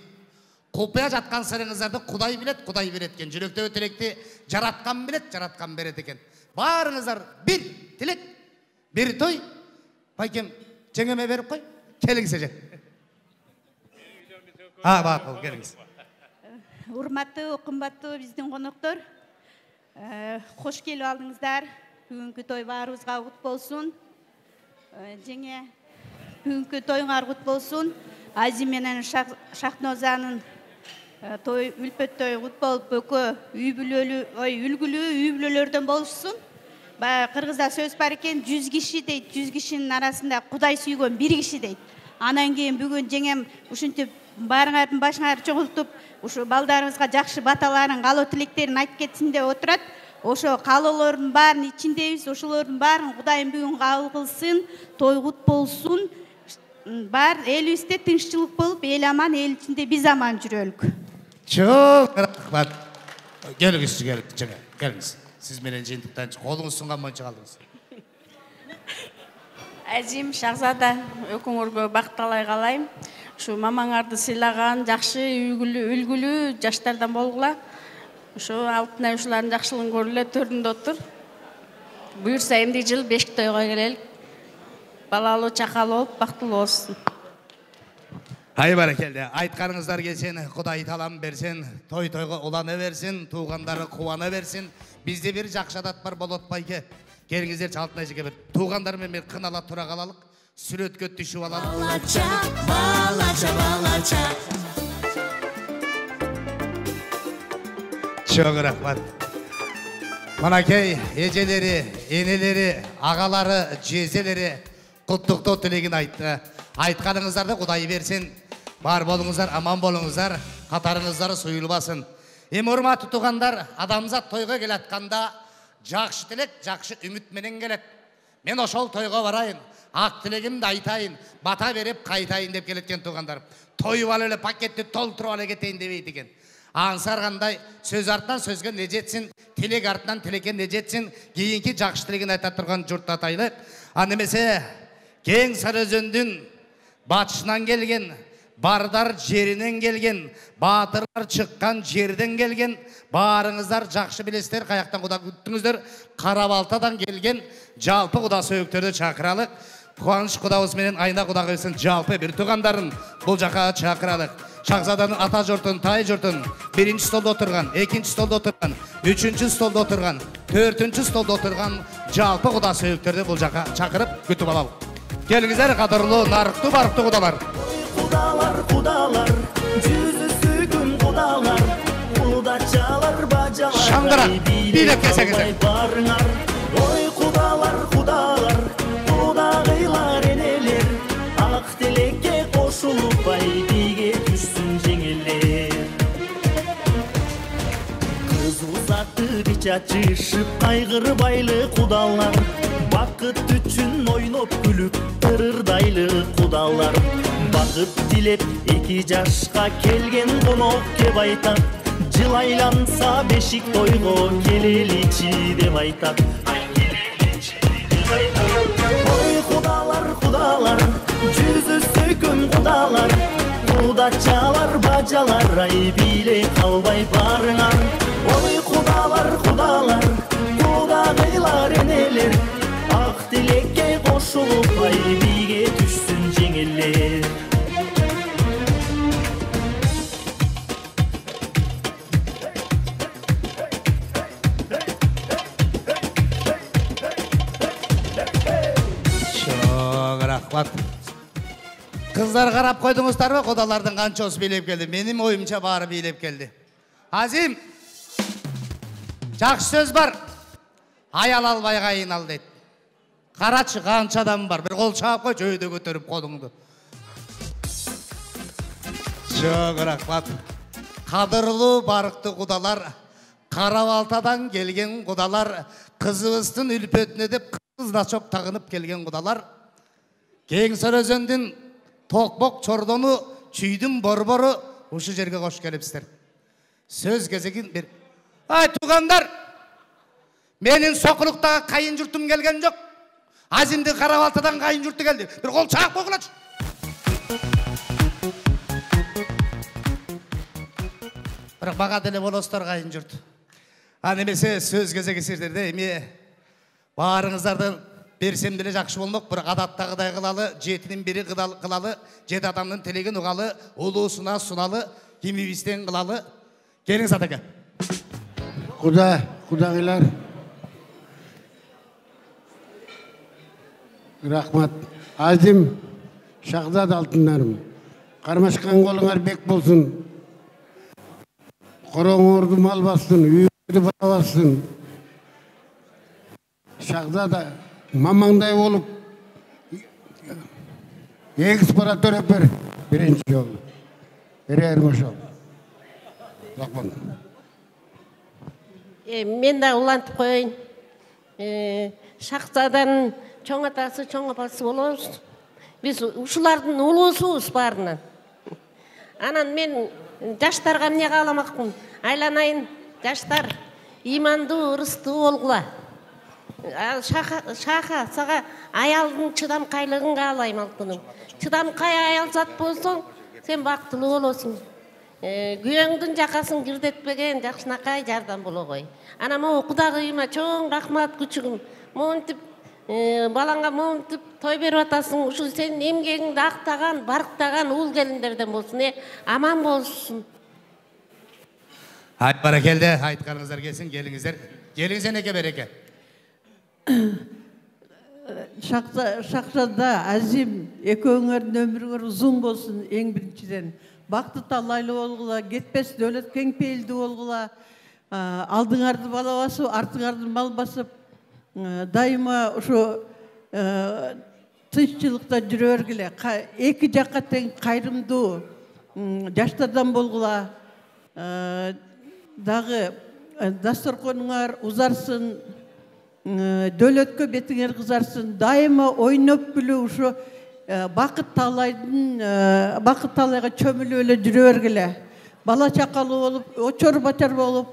Купуя жаткан сырыңыздарды Кудай билет, Кудай берет экен. Жүрөктөгү тилекти жараткан билет, жараткан берет экен. Баарыңыздар бир тилек, бир той. Байкем жеңеме берип кой. Келиңиз эже. Бакыл, келиңиз. Урматтуу, кымбаттуу биздин коноктор. Хош келип алдыңыздар. Бүгүнкү той баарыбызга кут болсун. Жеңе, бүгүнкү тоюңар кут болсун. Азим менен Шахнозанын той үлпөттөй кут болуп, бөкө үлгүлүү үй бүлөлөрдөн болушсун. Кыргызда сөз бар экен, 100 киши дейт, 100 кишинин арасында Кудай сүйгөн 1 киши дейт. Анан кийин бүгүн жеңем ушинтип баарыңардын башыңарды чогултуп, ушу балдарыбызга жакшы баталарын, каалоо тилектерин айтып кетсин деп отурат. Ошо каалоолордун баарын ичиндебиз, ошолордун баарын Кудайым бүгүн кабыл кылсын, той кут болсун. Бар элибизде тынччылык болуп, эл аман, эл ичинде биз аман жүрөлүк. Çok rahmat. Geliniz, geliniz. Siz менен жыйынтыктан колуңуз сунган боюнча калдыңыз. Азим Шахзада өкүңөргө бакталай калайм. ушу мамаңарды сыйлаган жакшы үлгүлүү жаштардан болгула. Ушу Алтынай ушулардын жакшылыгын көрүп эле төрүндө отур. Буюрса эмди жыл бешик тойго келелик. Балалуу чакалуу болуп бактылуу болсун. Ай баракелде. Айтканыңыздар келсен, Кудай талам берсин, той-тойго улана берсин, туугандары кубана берсин. Бизде бир жакшы адат бар болот байке. Келиңиздер Алтынай эжеге бир туугандар менен бир кынала тура калалык. Сүрөткө түшүп алалык. Балача, балача, балача. Çok rahmat. Manakey, eceleri, eneleri, ağaları, cezeleri kutlukta tilegin ayttı. Aytkanыңыздар Kuday versin. Бар болуңуздар, аман болуңуздар, катарыңыздары суюлбасын. Урматтуу туугандар, адамзат тойго келатканда жакшы тилек, жакшы үмүт менен келет. Мен ошол тойго барайын, ак тилегимди айтайын, бата берип кайтайын деп келеткен туугандар. Тоюп алып эле пакетти толтуруп алып кетейин дебейт экен. Аңсар кандай сөз артынан сөзгө не жетсин, тилек артынан тилекке не жетсин, кийинки жакшы тилегин айта турган журт атайлык. Аны эмесе Кең Сарыөзөндүн батышынан келген, Бардар жеринен келген, баатырлар чыккан жерден келген, баарыңыздар жакшы билесиздер, каяктан Куда күттүңүздөр, Карабалтадан келген жалпы Куда сөйөктөрдү чакыралык. Кубаныч Кудабыз менен Айна Кудагыбыздын жалпы бир туугандарын бул жака чакыралык. Шахзаданын ата журтун, тай журтун, биринчи столдо отурган, экинчи столдо отурган, үчүнчү столдо отурган, төртүнчү столдо отурган жалпы Куда сөйөктөрдү бул жака чакырып күтүп алалык. Келиңиздер, кадырлуу нарыктуу барыктуу кудалар. Кудалар, кудалар, жүзү сүйкүм кудалар, кудачалар, бажалар. Шамдырак, бийлеп келсеңиздер. Ой, кудалар, кудалар, кудагыйлар энелер, ак тилекке кошулуп байбиге түшсүн жеңелер. Кыз узаты бичачышып, кайгырбайлы кудалар, бакыт үчүн ойноп күлүп, ырырдайлы кудалар. Бакыт тилеп эки жашка келген конок кеп айтат, жыл айланса бешик тойго келеличи деп айтат. Ой, кудалар, кудалар, жүзү сүйкүм кудалар, кудачалар, бажалар, ай бийлей калбай барыңар. Ой, кудалар, кудалар, кудагыйлар энелер, ак тилекке кошулуп байбиге түшсүн жеңелер. Çok rahmat. Kızlar karap koydunuzlar mı? Kodalardan kançoz bilip geldi. Benim oyumça bağırı bilip geldi. Azim, жақсы söz var. Ayal albay kayın al deydi. Karaçı kanç adam var. Bir kol çağıp koy, öyle götürüp kolunu. Çok rahmat. Kadırlı barıktı kudalar, Karabaltadan gelgen kudalar, kızımızın ülpetine edip kızla çok tağınıp gelgen kudalar. Keng Saraözöndүн Tokbok çordonu, çüydüm borboru, uşu жерге hoş gelipsizler. Söz gezegin bir. Ay tuğandar, menin Sokuluk'ta kayın jurtum gelgen yok. Azimdi Karabaltadan kayın jurtu geldi. Bir kol çağıp koyulaç. Бірақ баға деле болосыздар кайын жұрт. Немесе сөз кезеги сиздерде эми баарыңыздардан берсем деле жакшы болмок, бирок адаттагыдай кылалы, жетинин бири кылалы, жет адамдын тилегин угалы, улуусуна суналы, кимибизден кылалы. Келиңиз атака. Кудагыйлар. Рахмат. Азим, Шахзад алтындарым. Кармашкан колуңар бек болсун. Короңорду мал бассын, үйүңөрдү бала бассын. Шахзада мамаңдай болуп, экспортер өпөр, биринчи жолу. Берерим ошол. Рахмат. Мен да улантып коеюн. Шахзаданын чоң атасы, чоң апасы болобуз. Биз ушулардын улуусубуз баарынан. Анан мен жаштарга эмне кааламакмын? Айланайын, жаштар, имандуу, ырыстуу болгула. Шаха, сага аялдын чыдамкайлыгын каалайм алтыным. Чыдамкай аял зат болсоң, Sen бактылуу болосуң. Күйөөңдүн жакасын кирдетпеген жакшынакай жардам боло кой. Ана могу Кудагыйыма чоң рахмат күчүгүм. Монтип балаңа монтип той берип атасың. Ушул сенин эмгегиңди актаган, барктаган уул келиндерден болсун, аман болсун. Hayt barakelde, haytlarınızlar gelsin, geliңиздер. Geliңiздер неке береке. Шақшада Азим, екөөңөрдүн өмүрүңөр узун болсун, эң биринчиден. Бакты талайлы болгула, кетпес дөөлөт кең пейилдүү болгула, алдыңарды бала басып, артыңарды мал басып, дайыма ушу тынччылыкта жүрө бергиле. Эки жакка тең кайрымдуу жаштардан болгула. Дагы дасторконуңар узарсын, дөөлөткө бетиңер кызарсын, дайыма ойноп күлүп ушу бакыт талайга чөмүлүп эле жүрө бергиле. Бала чакалуу болуп, очор бачар болуп,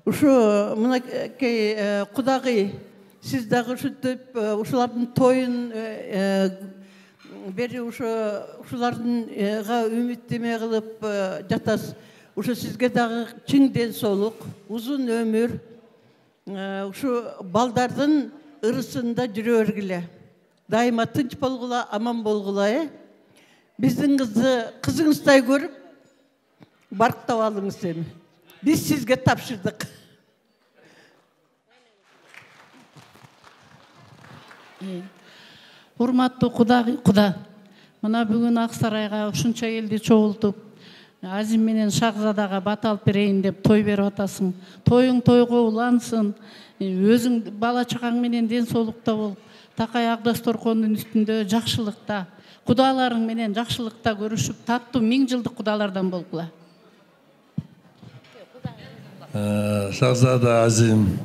ушу мынакей Кудагый, сиз дагы ушинтип ушулардын тоюн бери ушулардынга үмүттеме кылып жатасыз. Ушу сизге дагы чың ден соолук, узун өмүр, ушу балдардын ырысында жүрө бергиле. Дайыма тынч болгула, аман болгула. Биздин кызыңыздай көрүп, барктап алыңыз эми. Биз сизге тапшырдык. Урматтуу Куда, мына бүгүн Ак Сарайга ушунча элди чогултуп, Азим менен Шахзадага бат алып берейин деп той берип атасың. Тоюң тойго улансын, өзүң бала чакаң менен ден соолукта болуп, такай ак дасторкондун үстүндө жакшылыкта, кудаларың менен жакшылыкта көрүшүп, таттуу 1000 жылдык кудалардан болгула. Шахзада Азим,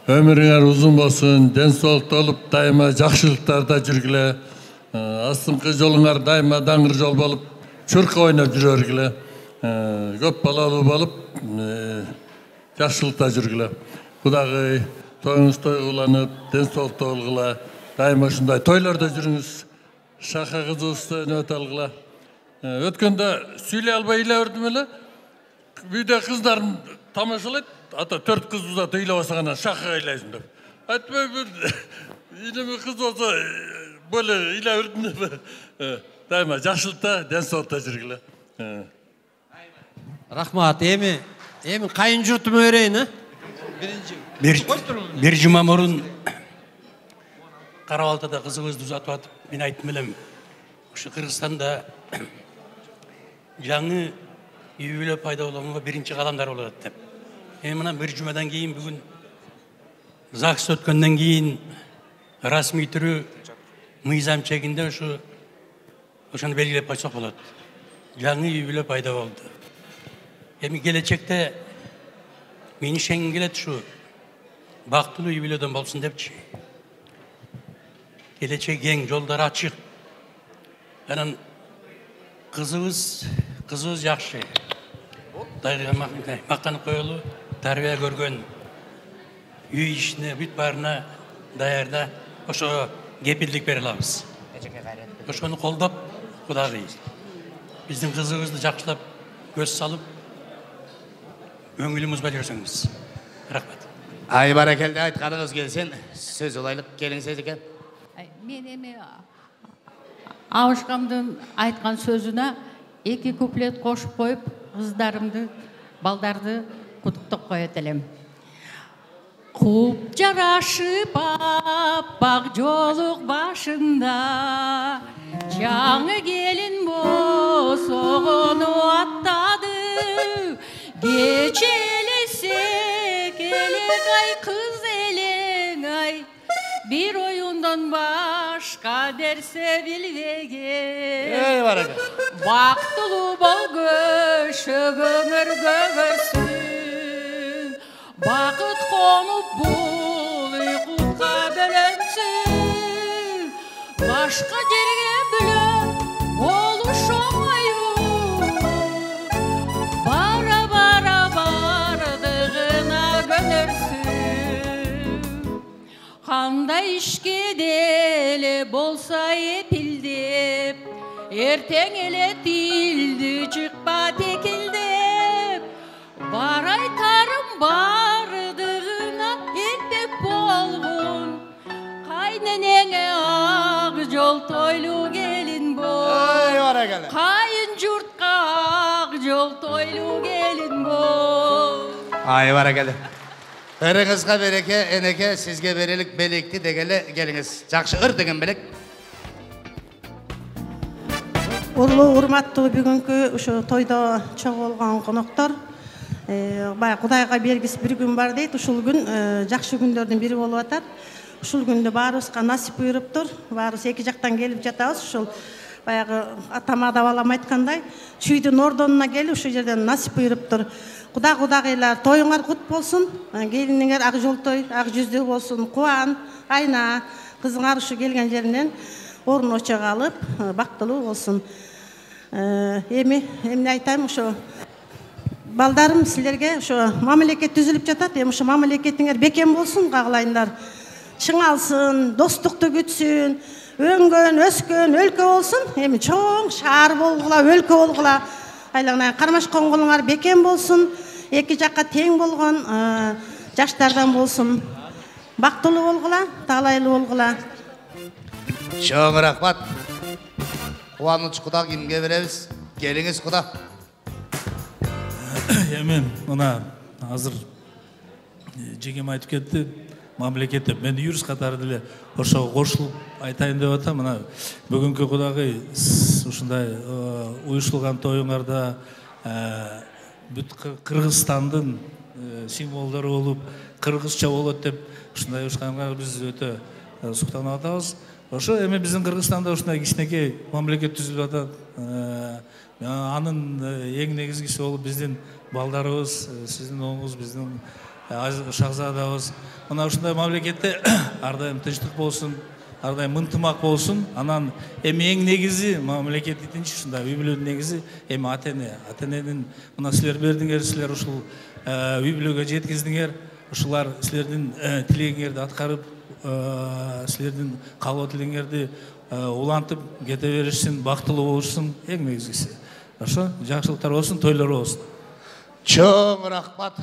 өмүрүңөр узун болсун, ден соолукта болуп, дайыма жакшылыктарда жүргүлө. Астыңкы жолуңар дайыма даңгыр жол болуп, чурка ойноп жүрө бергиле. Көп балалуу болуп, жакшылыкта жүргүлө. Кудагый, тоюңуз тойгуланып, ден соолукта болгула. Дайыма ушундай тойлордо жүрүңүз. Шаха кызыбызды өнөт алгыла. Өткөндө сүйлөй албай ыйлай бердим эле. Үйдө кыздарым тамашалайт, ата 4 кыз узат ыйлап алсаң анан шахага ыйлайсың деп. Айтпай бир илими кыз болсо böyle ыйлай бердим деп. Дайыма жакшылыкта, ден соолукта жүргүлө. Рахмат, эми кайын журтума берейин, Бир жума мурун Карабалтада кызыбызды узатып атып, мен айттым элем, ушу Кыргызстанда жаңы үй бүлө пайда болгонго биринчи кадамдар болот деп. Мына бир жумадан кийин бүгүн ЗАГС өткөндөн кийин расмий түрү мыйзам чегинде ошону белгилеп койсок болот. Жаңы үй бүлө пайда болду. Эми келечекте мени ишенгим келет ушу бактылуу үй бүлөдөн болсун депчи. Келечек кең, жолдор ачык. Анан кызыбыз жакшы. Кудайга мактанып коелу, тарбия көргөн, үй ишине бүт баарына даярда ошо кепилдик бере алабыз. Ошону колдоп, Кудагый биздин кызыбызды жакшылап, көз салып, өңүлү музбай жүрсөңүз. Рахмат. Ай баракелде, айтканыңыз келсин, сөз улайлык келиңиз экен. Мен эми Абышкамдын айткан сөзүнө 2 куплет кошуп коюп, кыздарымды, балдарды куттуктап коет элем. Куп жарашып аппак жолук башында, жаңы келин босогону аттады. Кечелесе келек ай кыз элең ай, бир оюндан башка нерсе билбеген. Бактылуу болгөшө көңүр көгөрсүн, бакыт конуп бул уйкуга бөлөнсүн. Башка жерге бөлө болуш оңою, бара бардыгына көнөрсүн. Кандай ишке деле болса эпилдеп, ертең эле тилди чыкпа текилдеп, бар айтарым бардыгына элбек болгон. Кайненеңе ак жол тойлуу келин бол, кайын журтка ак жол тойлуу келин бол. Ай баракеле. Ырыңызга береке, энеке, сизге берелик белекти дегеле келиңиз. Жакшы ыр деген белек. Улуу урматтуу бүгүнкү ушу тойдо чогулган коноктор, баягы Кудайга бергис бир күн бар дейт. Ушул күн жакшы күндөрдүн бири болуп атат. Ушул күндө баарыбызга насип буйруптур. Баарыбыз эки жактан келип жатабыз. Ушул баягы атама да балам айткандай, чүйдүн ордонуна келип ушул жерден насип буйруптур. Кудагыйлар, тоюңар кут болсун. Келиниңер ак жолтой, ак жүздүү болсун. Кубан, Айна, кызыңар ушу келген жеринен орун очого алып, бактылуу болсун. Эмне айтайм, ошо балдарым силерге ошо мамлекет түзүлүп жатат. Эми ошо мамлекетиңер бекем болсун, кагалайындар. Чыңалсын, достукту күтсүн, өңгөн, өскөн өлкө болсун. Эми чоң шаар болгула, өлкө болгула. Айланайын кармаш коңгулуңар бекем болсун, эки жакка тең болгон жаштардан болсун. Бактылуу болгула, таалайлуу болгула. Чоң рахмат. Кубанычы Куда кимге беребиз? Келиңиз Куда. Мен мына азыр жеңем айтып кетти, мамлекетте мен юрист катары деле ошого кошулуп айтайын деп атам. Мына бүгүнкү Кудагый ушундай уюштулган тоюңарда бүт Кыргызстандын символдору болуп, кыргызча болот деп ушундай уюшканга биз өтө суктанып атабыз. Ошо эми биздин Кыргызстанда ушундай кичинекей мамлекет түзүлүп атат. Анын эң негизгиси болуп биздин балдарыбыз, сиздин оңуңуз, биздин шахзадабыз. Мына ушундай мамлекетте ар дайым тынчтык болсун, ар дайым ынтымак болсун. Анан эми эң негизи мамлекетти тынч, ушундай үй бүлөнүн негизи эми ата-эненин мына силер бердиңер, силер ушул үй бүлөгө жеткиздиңер. Ушулар силердин тилегиңерди аткарып, силердин каалоо тилегиңерди улантып кете беришсин, бактылуу болушсун, эң негизгиси. Ошо жакшылыктар болсун, тойлор болсун. Чоң рахмат.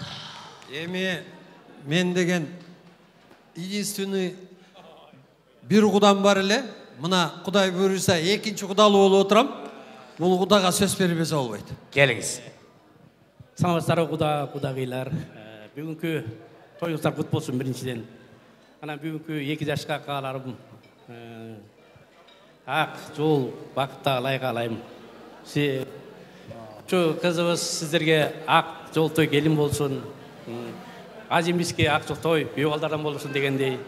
Эми мен деген единственный бир Кудам бар эле. Мына Кудай буйруса экинчи Кудалуу болуп отурам. Бул Кудага сөз бербесе болбойт. Келиңиз. Саламатсыздарбы Кудагыйлар. Бүгүнкү тоюңуздар кут болсун биринчиден. Анан бүгүнкү 2 жашка кааларым ак жол бакытта каалайм. Şu kızımız sizlerge ak jol toy gelin bolsun. Azimizge ak jol toy büyük baldardan bolsun degендей.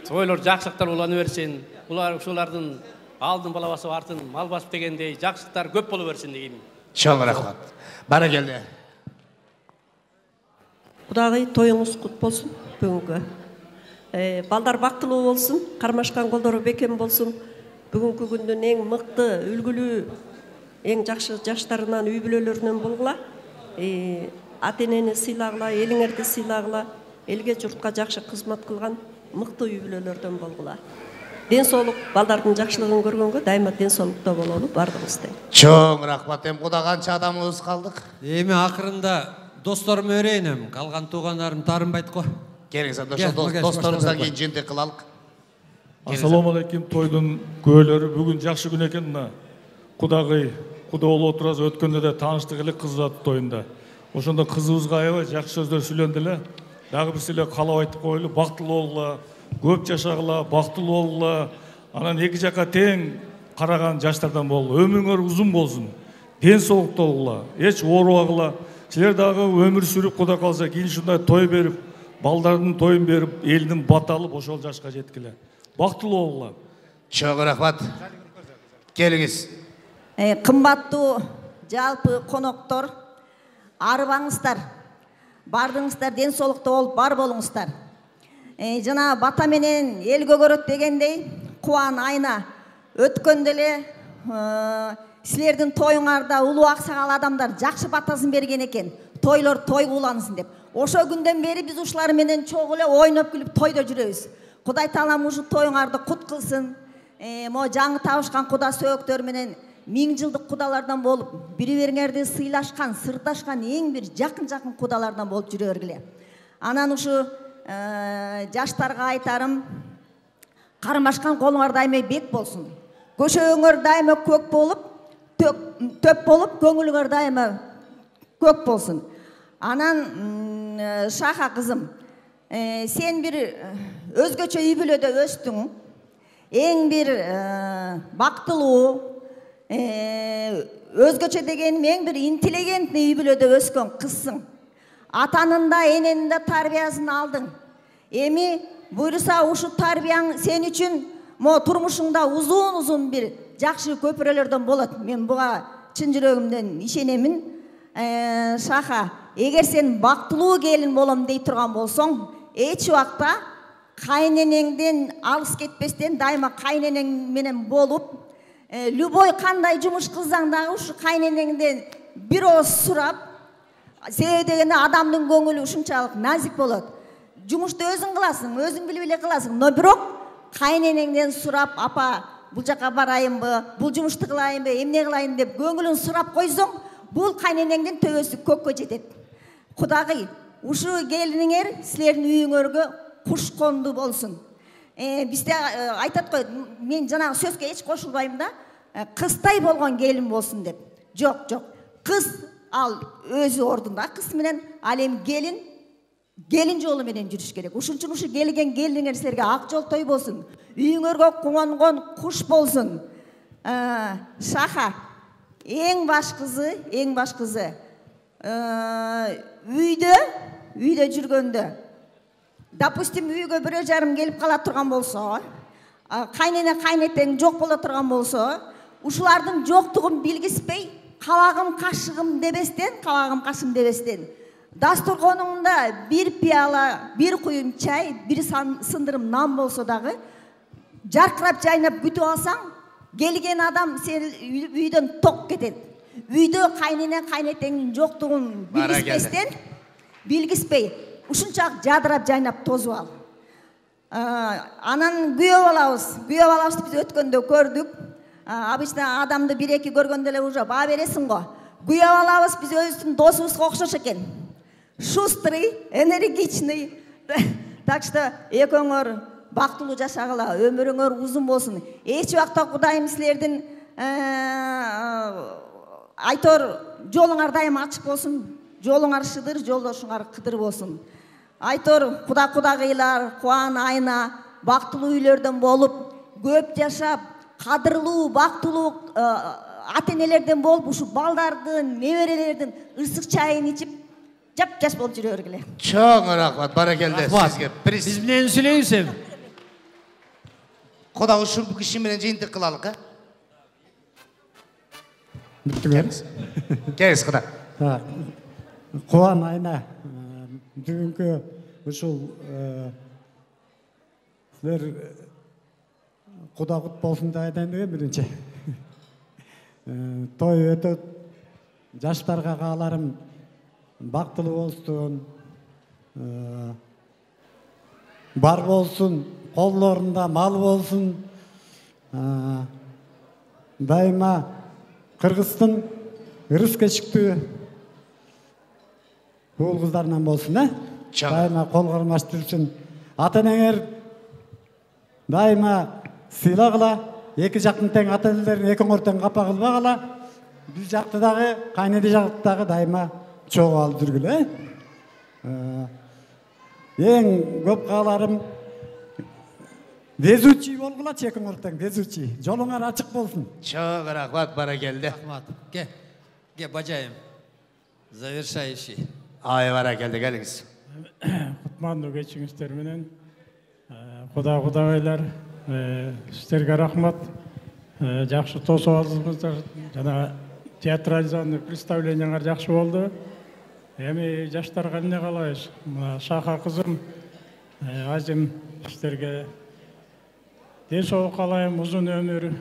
Toylar жақсылықтар улана берсин. Улар ушулардын алдын балабасы артын мал басып дегендей жақсылықтар көп боло берсин деген. Чоң рахмат. Бара келди. Кудагый тоюңуз кут болсун бүгүнкү. Балдар бактылуу болсун, кармашкан колдору бекем болсун. Бүгүнкү күндүн эң мыкты, үлгүлүү, эң жакшы жаштарынан, үй бүлөлөрүнөн болгула. Ата-энени сыйлагыла, элиңерди сыйлагыла, элге журтка жакшы кызмат кылган мыкты үй бүлөлөрдөн болгула. Ден соолук, балдардын жакшылыгын көргөнгө дайыма ден соолукта бололу бардыгыбызды. Чоң рахмат. Эми Куда канча адамыбыз калдык? Эми акырында досторума өрөйүнөм, калган туугандарым таарынбайт го. Келиңиз, досторубуздан кийин жыйынтык кылалык. Ассаламу алейкум, тойдун көөлөрү бүгүн жакшы күн экен. Мына Кудагый, Куда болуп отурабыз, өткөндө да тааныштык эле кызыбат тойунда. Ошондо кызыбызга аябай жакшы сөздөр сүйлөндү эле. Дагы бир силе каалап айтып коелу, бактылуу болгула, көп жашагыла, бактылуу болгула. Анан эки жакка тең караган жаштардан болгула. Өмүрүңөр узун болсун. Ден соолукта болгула, эч оорубагыла. Силер дагы өмүр сүрүп, Куда калса кийин ушундай той берип, балдардын тоюн берип, элдин бата алып ошол жашка жеткиле. Бактылуу болгула. Чоң рахмат. Келиңиз. Кымбаттуу жалпы коноктор, арыбаңыздар, бардыңыздар, ден соолукта болуп бар болуңуздар. Жана бата менен эл көгөрөт дегендей, Кубан, Айна өткөндө эле силердин тоюңарда улуу аксакал адамдар жакшы батасын берген экен. Тойлор той куулансын деп. Ошо күндөн бери биз ушулар менен чогуу эле ойноп күлүп тойдо жүрөбүз. Кудай таалам ушу тоюңарды кут кылсын. мо жаңы табышкан куда сөөктөр менен 1000 жылдык кудалардан болуп, бири-бириңерди сыйлашкан, сырдашкан эң бир жакын кудалардан болуп жүрө бергиле. Анан ушу жаштарга айтарым, кармашкан колуңар дайыма бек болсун. Көшөгөңөр дайыма көк болуп, төп болуп, көңүлүңөр дайыма көк болсун. Анан Шаха кызым, сен бир өзгөчө үй бүлөдө өстүң. Эң бир бактылуу, өзгөчө дегеним эң бир интеллигентный үй бүлөдө өскөн кызсың. Атанын да, эненин да тарбиясын алдың. Эми буйруса ушу тарбияң сен үчүн мо турмушуңда узун бир жакшы көпүрөлөрдөн болот. Мен буга чын жүрөгүмдөн ишенемин. Шаха, эгер сен бактылуу келин болом дей турган болсоң, эч убакта кайненеңден алыс кетпестен дайыма кайненең менен болуп, любой кандай жумуш кылсаң дагы ушу кайненеңден бир ооз сурап, себеби дегенде адамдын көңүлү ушунчалык назик болот. Жумушту өзүң кыласың, өзүң билип эле кыласың, но бирок кайненеңден сурап, апа, бул жака барайынбы, бул жумушту кылайынбы, эмне кылайын деп көңүлүн сурап койсоң, бул кайненеңдин төбөсү көккө жетет. Кудагый, ушу келиниңер силердин үйүңөргө куш конду болсун. Бизде айтат кой, мен жанагы сөзгө эч кошулбайм да, кызтай болгон келин болсун деп. Жок, кыз ал өзү ордунда кыз менен, ал эми келин жолу менен жүрүш керек. Ушун үчүн ушу келген келиңер силерге ак жол той болсун, үйүңөргө конгон куш болсун. Шаха, эң баш кызы үйдө жүргөндө, допустим, үйгө 1,5 келип кала турган болсо, кайнене кайнетең жок боло турган болсо, ушулардын жоктугун билгиспей, кабагым кашым дебестен, дастурконуңда бир пияла, бир куюм чай, бир сындырым нан болсо дагы, жаркырап жайнап күтүп алсаң, келген адам сен үйдөн ток кетет. Үйдө кайнене кайнетеңдин жоктугун билгиспей, ушунчак жадырап жайнап тозуп ал. Анан күйөө балабызды биз өткөндө көрдүк. Обычно адамды 1-2 көргөндө эле уже баа бересиң го. Күйөө балабыз биз өзүбүздүн досубузга окшош экен. Шустрый, энергичный. Так что экөөңөр бактылуу жашагыла, өмүрүңөр узун болсун. Эч убакта Кудайым силердин айтор жолуңар дайыма ачык болсун. Жолуңар шыдыр, жолдошуңар кыдыр болсун. Айтор кудагыйлар, Кубан айна, бактылуу үйлөрдөн болуп, көп жашап, кадырлуу, бактылуу ата-энелерден болуп, ушу балдардын, неберелердин ырсык чайын ичип, жап-жаш болуп жүрө бергиле. Чоң рахмат, баракелде сизге. Биз менен сүйлөйбүз эми. Куда ушул киши менен жыйынтык кылалык, а? Келиңиз, куда. Кубан айна, бүгүнкү ушул силер куда кут болсун деп айтайын деген биринчи. Той өтөт, жаштарга кааларым бактылуу болсун, бар болсун, колдорунда мал болсун, дайыма кыргыздын ырыс кечиктүү уул кыздарынан болсун, дайыма кол кармаш жүрсүн. Ата-энеңер дайыма сыйлагыла, эки жактын тең ата-энелерин экөөңөр тең капа кылбагыла, биз жакты дагы, кайнене жакты дагы дайыма чогуу алып жүргүлө. Эң көп кааларым везучий болгулачы экөөңөр тең, везучий. Жолуңар ачык болсун. Чоң рахмат, баракелде. Ке, бажайым. Завершающий. Ай, баракелде, келиңиз. Кутмандуу кечиңиздер менен кудагайлар, сиздерге рахмат. Жакшы тосуп алдыңыздар. Жана театрализованный представленияңар жакшы болду. Эми жаштарга эмне каалайбыз? Мына Шаха кызым, Азим сиздерге ден соолук каалайм, узун өмүр,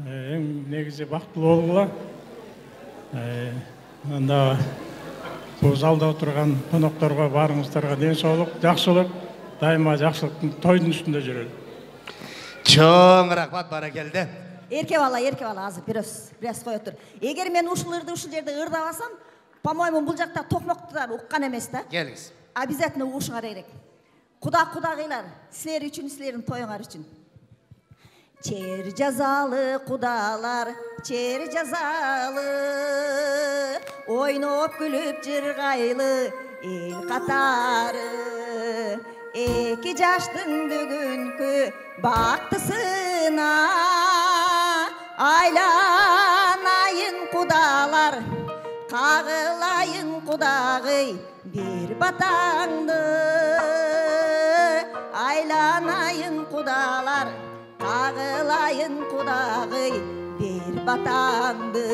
эң негизи бактылуу болгула. Анда бул залда отурган конокторго баарыңыздарга ден соолук, жакшылык, дайыма жакшылыктын тойдун үстүндө жүрөлү. Чоң рахмат, баракелде. Эрке бала, азыр біраз қой отыр. Егер мен ушул жерде ырдабасам, по-моему, бұл жақта тоқмоқтар ұққан емес та. Келіңіз. Обязательно ушыңар керек. Құдағилар, сілер үшін, сілердің тойыңар үшін. Чер жазалы құдалар, чер жазалы, ойноп күліп жырғайлы ел қатары. Эки жаштың бүгүнкү бактысына айланайын құдалар, қағылайын құдағый бір батаңды. Айланайын құдалар, қағылайын құдағый бір батаңды.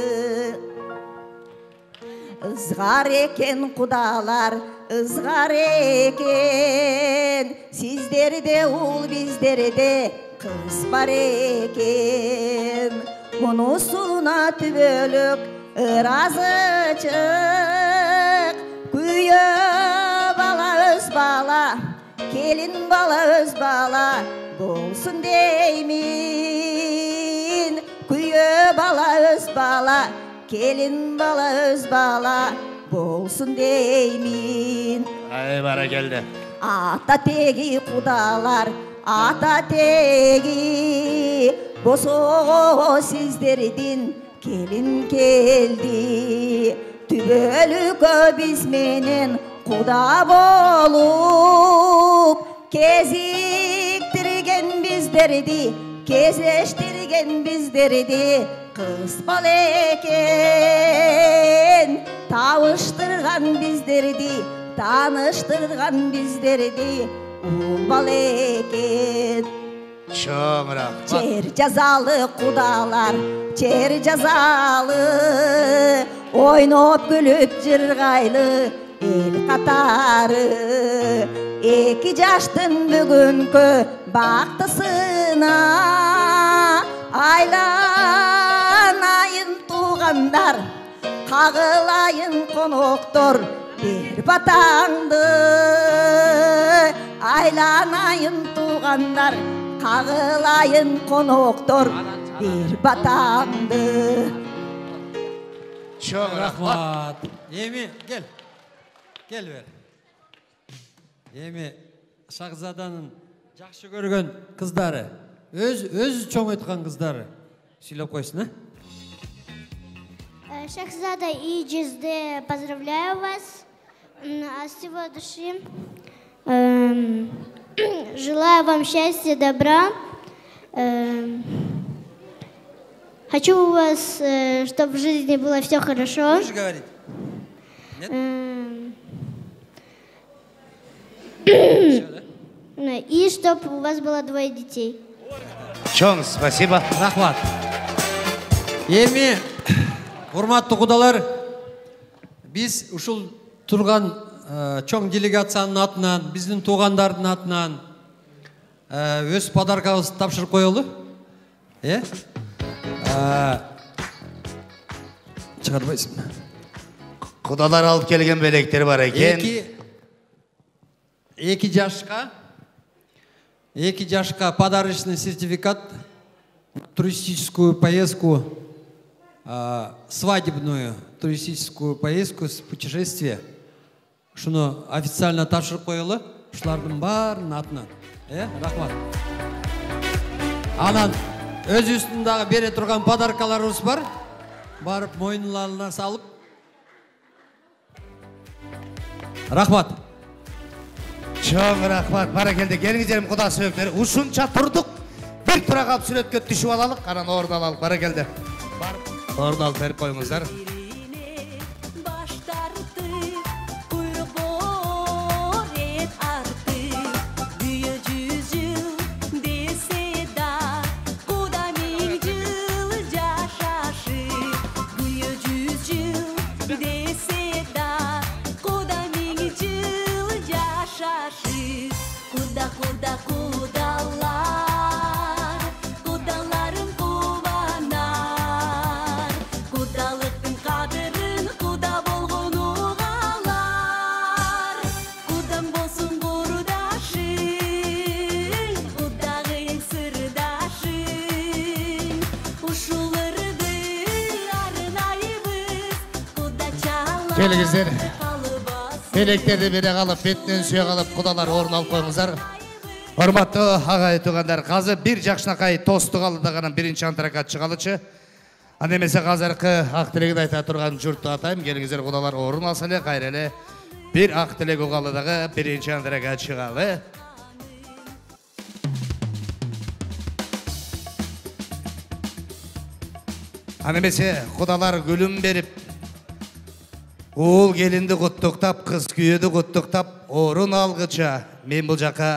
Ызғар екен құдалар, ызғар екен, сіздерде ұл біздерде қыз бар екен. Мұнысына түбөлік ыразы чық, күйе бала өз бала, келін бала өз бала болсын деймін. Күйе бала өз бала, келін бала өз бала болсын деймін. Ай, бара келді. Ата тегі құдалар, ата тегі, босоғо сіздерден келін келді. Түбөлүкө бізменен құда болып, кезіктірген біздерді, кезештірген біздерді қыз бол екен. Тауыштырған біздерді, таныштырған біздерді ұл бол екен. Чоң рахмат. Чер жазалы құдалар, чер жазалы, ойноп күліп жырғайлы ел қатары. Эки жаштың бүгүнкү бактысына айланайын туғандар, қағылайын қонақтар бір батаңды. Айланайын туғандар, қағылайын қонақтар бір батаңды. Чоң рахмат. Еми, кел бер. Еми, Шахзаданың жақсы көрген қыздары, өзі чоң етқан қыздары сөйлеп қойсын, Шахзада и Джизде, поздравляю вас от всего души. Желаю вам счастья, добра. Хочу у вас, чтобы в жизни было все хорошо. Можешь говорить? Нет? И чтобы у вас было 2 детей. Чоң, спасибо. Рахмат. Еми, урматтуу құдалар, біз ушул турган чоң делегациянын атынан, биздин туугандардын атынан өз подаркабызды тапшырып коелу. Чыгарбайсың. Құдалар алып келген белектер бар екен. Эки жашка подарочный сертификат, туристическую поездку, свадебную туристическую поездку, путешествие. Шуну официально тапшырып коелу, ушулардын баарынын атынан. Рахмат. Анан өз үстүндөгү бере турган подаркаларыбыз бар. Барып мойнуларына салып. Рахмат. Чоң рахмат, баракелде. Келиңиздер Куда сүйөктөрү. Ушунча турдук. Бир тура калып сүрөткө түшүп алалык, анан орун алалык. Баракелде. Орун алып берип коюңуздар. Келіңіздер. Белектерді бере қалып, бетінен сүйе қалып, құдалар орын алып қойыңыздар. Hormatlı ағай туғандар, қазір бір жақшынақай тосты қалыдағанын бірінші антракат шығалычы. Анемесе қазіргі ақ тілегін айта тұрған жұртты атайым. Келіңіздер құдалар орын алсале, қайрелі бір ақ тілек оғалыдағы бірінші антракат шығалы. Анемесе құдалар гүлім беріп, ол келінді құттықтап, қыз күйеді құттықтап, орын алғыча, мен бұл жаққа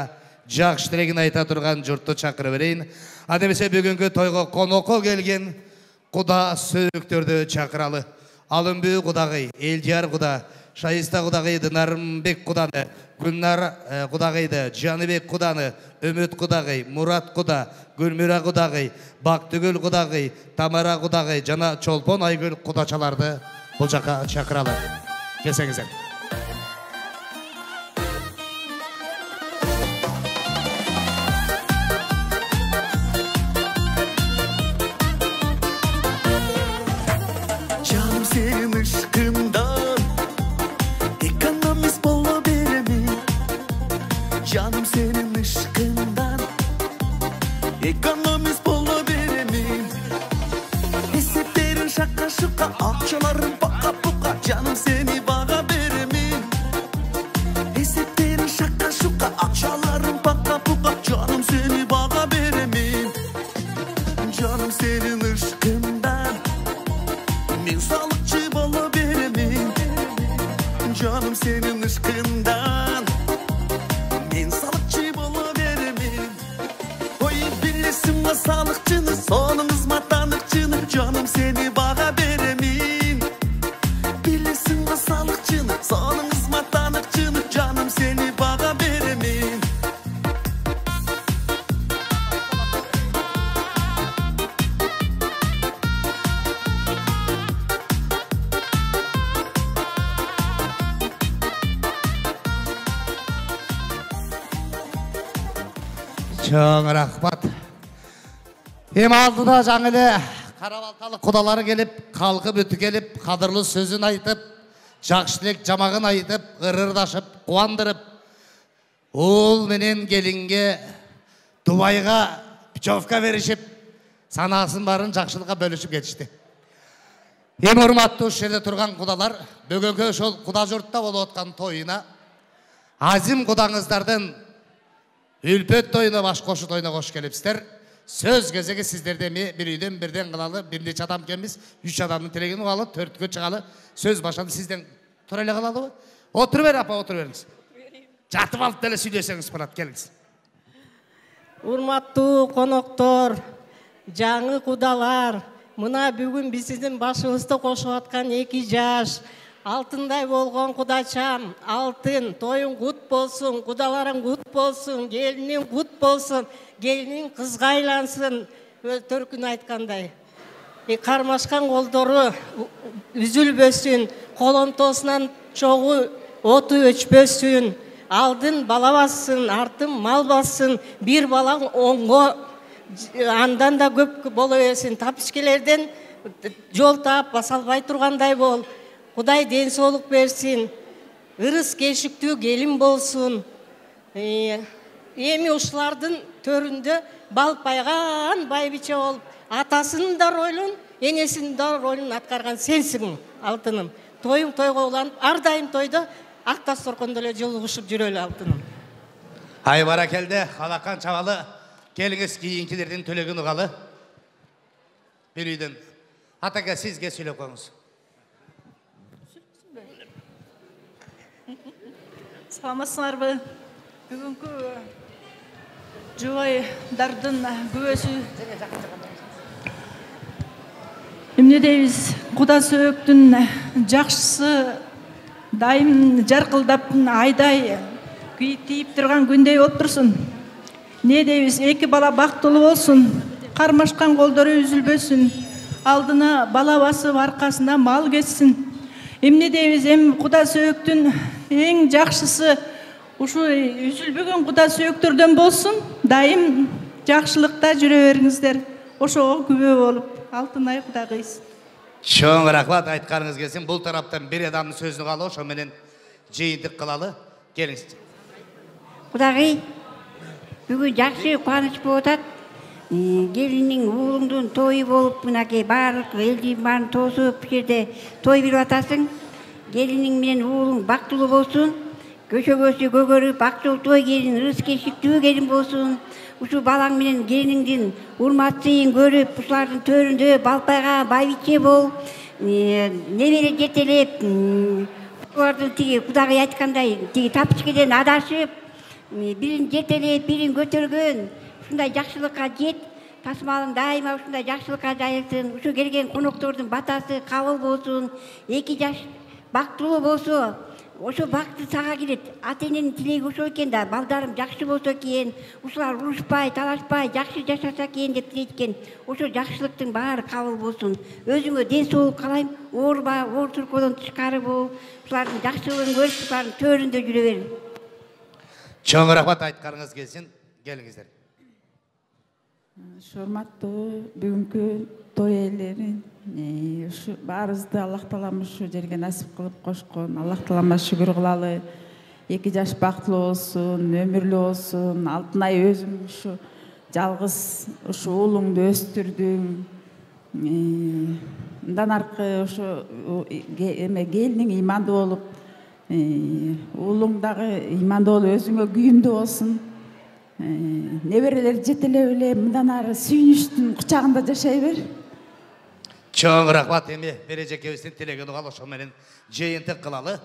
жақсы тілегін айта тұрған жұртты шақырып берейін. Анемесе бүгінгі тойға қонаққа келген құда сөйіктерді шақыралы. Алымбүй құдағай, Елдияр құда, Шайыста құдағайды, Нарымбек құданы, Гүлнар құдағайды, Жаныбек құданы, Үміт құдағай, Мұрат құда, Гүлмира құдағай, Бақтыгүл құдағай, Тамара құдағай, жана Чолпон Айгүл құдачаларды бұл жаққа шақыралы. Келсеңіздер. Canım senin ışkından ekonomist bola beremin. Canım senin ışkından ekonomist bola beremin. Hesapların şaka şuka, akçaların paka puka. Canım seni bağa beremin. Hesapların şaka şuka, akçaların paka puka. Canım seni bağa beremin. Canım senin ışkından min sağlıkçı bola beremin. Canım senin ışkından min sağlıkçı bola beremin. Oy bilesin o sağlıkçını, sonunuz matanıkçını. Canım seni bağa beremin. Bilesin o sağlıkçını, sonunuz matanıkçını. Canım seni bağa beremin. Çoğun rахмат. Hem aldыда жаңылы қарабалталы құдалары келіп, қалқып өті келіп, қадырлы сөзін айтып, жақшылық жамағын айтып, ырырдашып, қуандырып, ол менен келінге Дубайға пичовка берішіп, санасын барын жақшылыққа бөлішіп кетішті. Hem ұрматты үш жерде тұрған құдалар, бүгінгі шол құда жұртта болып отқан тойына, азим құдаңыздардың үлпет тойына, баш қошы тойына қош келіпсіздер. Сөз кезегі сіздерде бір үйден бірден қылалы, бірнеше адам кеміз, 3 адамның тілегін ұғалы, 4-ке шығалы. Сөз башаны сізден тұрайлы қалалы ба? Отыр бер, апа, отыр беріңіз. Жатып алып дәлі сөйлесеңіз барат, келіңіз. Урматтуу коноктор, жаңы кудалар, мына бүгүн биздин башыбызды кошуп аткан 2 жаш алтындай болгон кудачам, алтын, тоюң кут болсун, кудаларың кут болсун, келиниң кут болсун, келиниң кызга айлансын, төркүн айткандай. Кармашкан колдору үзүлбөсүн, колонтосунан чогуу оту өчпөсүн, алдын бала бассын, артын мал бассын, бир балаң оңго, андан да көп боло берсин. Тапишкелерден жол таап басалбай тургандай бол. Кудай ден соолук берсин. Ырыс кешиктүү келин болсун. Эми ушулардын төрүндө балпайган байбиче болуп, атасынын да ролун, энесинин да ролун аткарган сенсиң, алтыным. Тоюң тойго уланып, ар дайым тойдо ак дасторкондо эле жолугушуп жүрөлү, алтыным. Ай баракелде, халакан чабалы, келиңиз кийинкилердин төлөгүн угалы. Бир үйдөн. Атака сизге сүйлөп коюңуз. Саламатсыңарбы? Бүгүнкү жубайдардын күбөсү эмне дейбиз? Куда сөөктүн жакшысы дайым жаркылдап айдай тийип турган күндөй болуп турсун. Не дейбиз? 2 бала бактылуу болсун, кармашкан колдору үзүлбөсүн, алдына бала басып, аркасына мал кетсин. Эмне дейбиз? Эми куда сөөктүн эң жакшысы ушу үзүлбөгөн куда сөөктөрдөн болсун. Дайым жакшылыкта жүрө бериңиздер. Ошого күбө болуп, алтынай кудагыйыз. Чоң рахмат, айтқаныңыз келсін. Бұл тараптан бір адамның сөзін қалу, ошо менен жыйынтык кылалы. Келиңиз. Кудагый, бүгүн жакшы кубаныч болуп атат. Келиниң уулуңдун тою болуп, мынакей баардык элдин баарын тосуп, бул жерде той берип атасың. Келиниң менен уулуң бактылуу болсун. Көчөгөсү көгөрүп, акчыл той келин, ырыс кешиктүү келин болсун. Ушул балаң менен келиниңдин урматсыйын көрүп, ушулардын төрүндө балпайга байбиче бол, небере жетелеп, улардын тиги кудагый айткандай, тиги тапчыкеден адашып, бирин жетелеп, бирин көтөргөн, ушундай жакшылыкка жет, тасмалың дайыма ушундай жакшылыкка жайылсын, ушу келген коноктордун батасы кабыл болсун, эки жаш бактылуу болсо, ошо бакты сага келет. Ата-эненин тилеги ошо экен да, балдарым жакшы болсо экен, ушулар урушпай, талашпай, жакшы жашаса экен деп тилейт экен. Ошо жакшылыктын баары кабыл болсун. Өзүңө ден соолук каалайм, оорубай, оор туркодон тышкары бол, ушулардын жакшылыгын көрүп, ушулардын төрүндө жүрө бер. Чоң рахмат, айтканыңыз келсин. Келиңиздер. Урматтуу бүгүнкү той ээлерин, ушу баарыбызды Аллах Таалам ушу жерге насип кылып кошкон. Аллах Таалама шүгүр кылалы. 2 жаш бактылуу болсун, өмүрлүү болсун. Алтынай өзүм ушу жалгыз ушу уулуңду өстүрдүм. Мындан аркы ушу келиниң имандуу болуп, уулуң дагы имандуу болуп, өзүңө күйүндүү болсун. Неберелер жетелеп эле мындан ары сүйүнүчтүн кучагында жашай бер. Чоң рахмат, эми бережекебиздин тилеген угалы, ошо менен жыйынтык кылалы.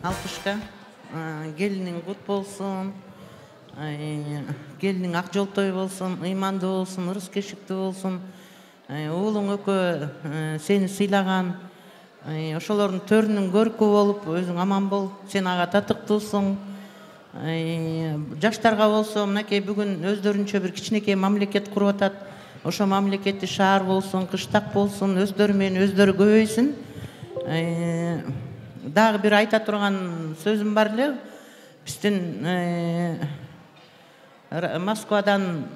Алкышка, келиниң кут болсун, келиниң ак жол той болсун, ыймандуу болсун, ырыс кешиктүү болсун. Уулуң экөө сени сыйлаган, ошолордун төрүнүн көркү болуп, өзүң аман бол, сен ага татыктуусуң. Жаштарга болсо, мынакей бүгүн өздөрүнчө бир кичинекей мамлекет куруп атат. Ошо мамлекетти шаар болсун, кыштак болсун, өздөрү менен өздөрү көбөйсүн. Дагы бир айта турган сөзүм бар эле. Биздин Москвадан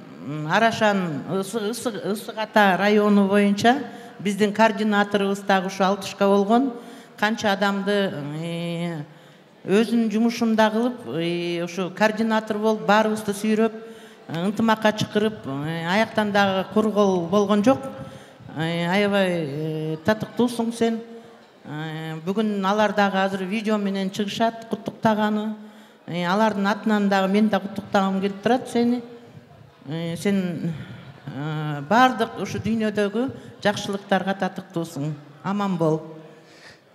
Арашан Ысык Ата району боюнча биздин координаторубуз дагы ушу Алтышка болгон. Канча адамды өзүнүн жумушунда кылып, ушу координатор болуп, баарыбызды сүйрөп, ынтымакка чакырып, аяктан дагы кургол болгон жок. Аябай татыктуусуң сен. Бүгүн алар дагы азыр видео менен чыгышат, куттуктаганы. Алардын атынан дагы мен да куттуктагым келип турат сени. Сен бардык ушу дүйнөдөгү жакшылыктарга татыктуусуң. Аман бол.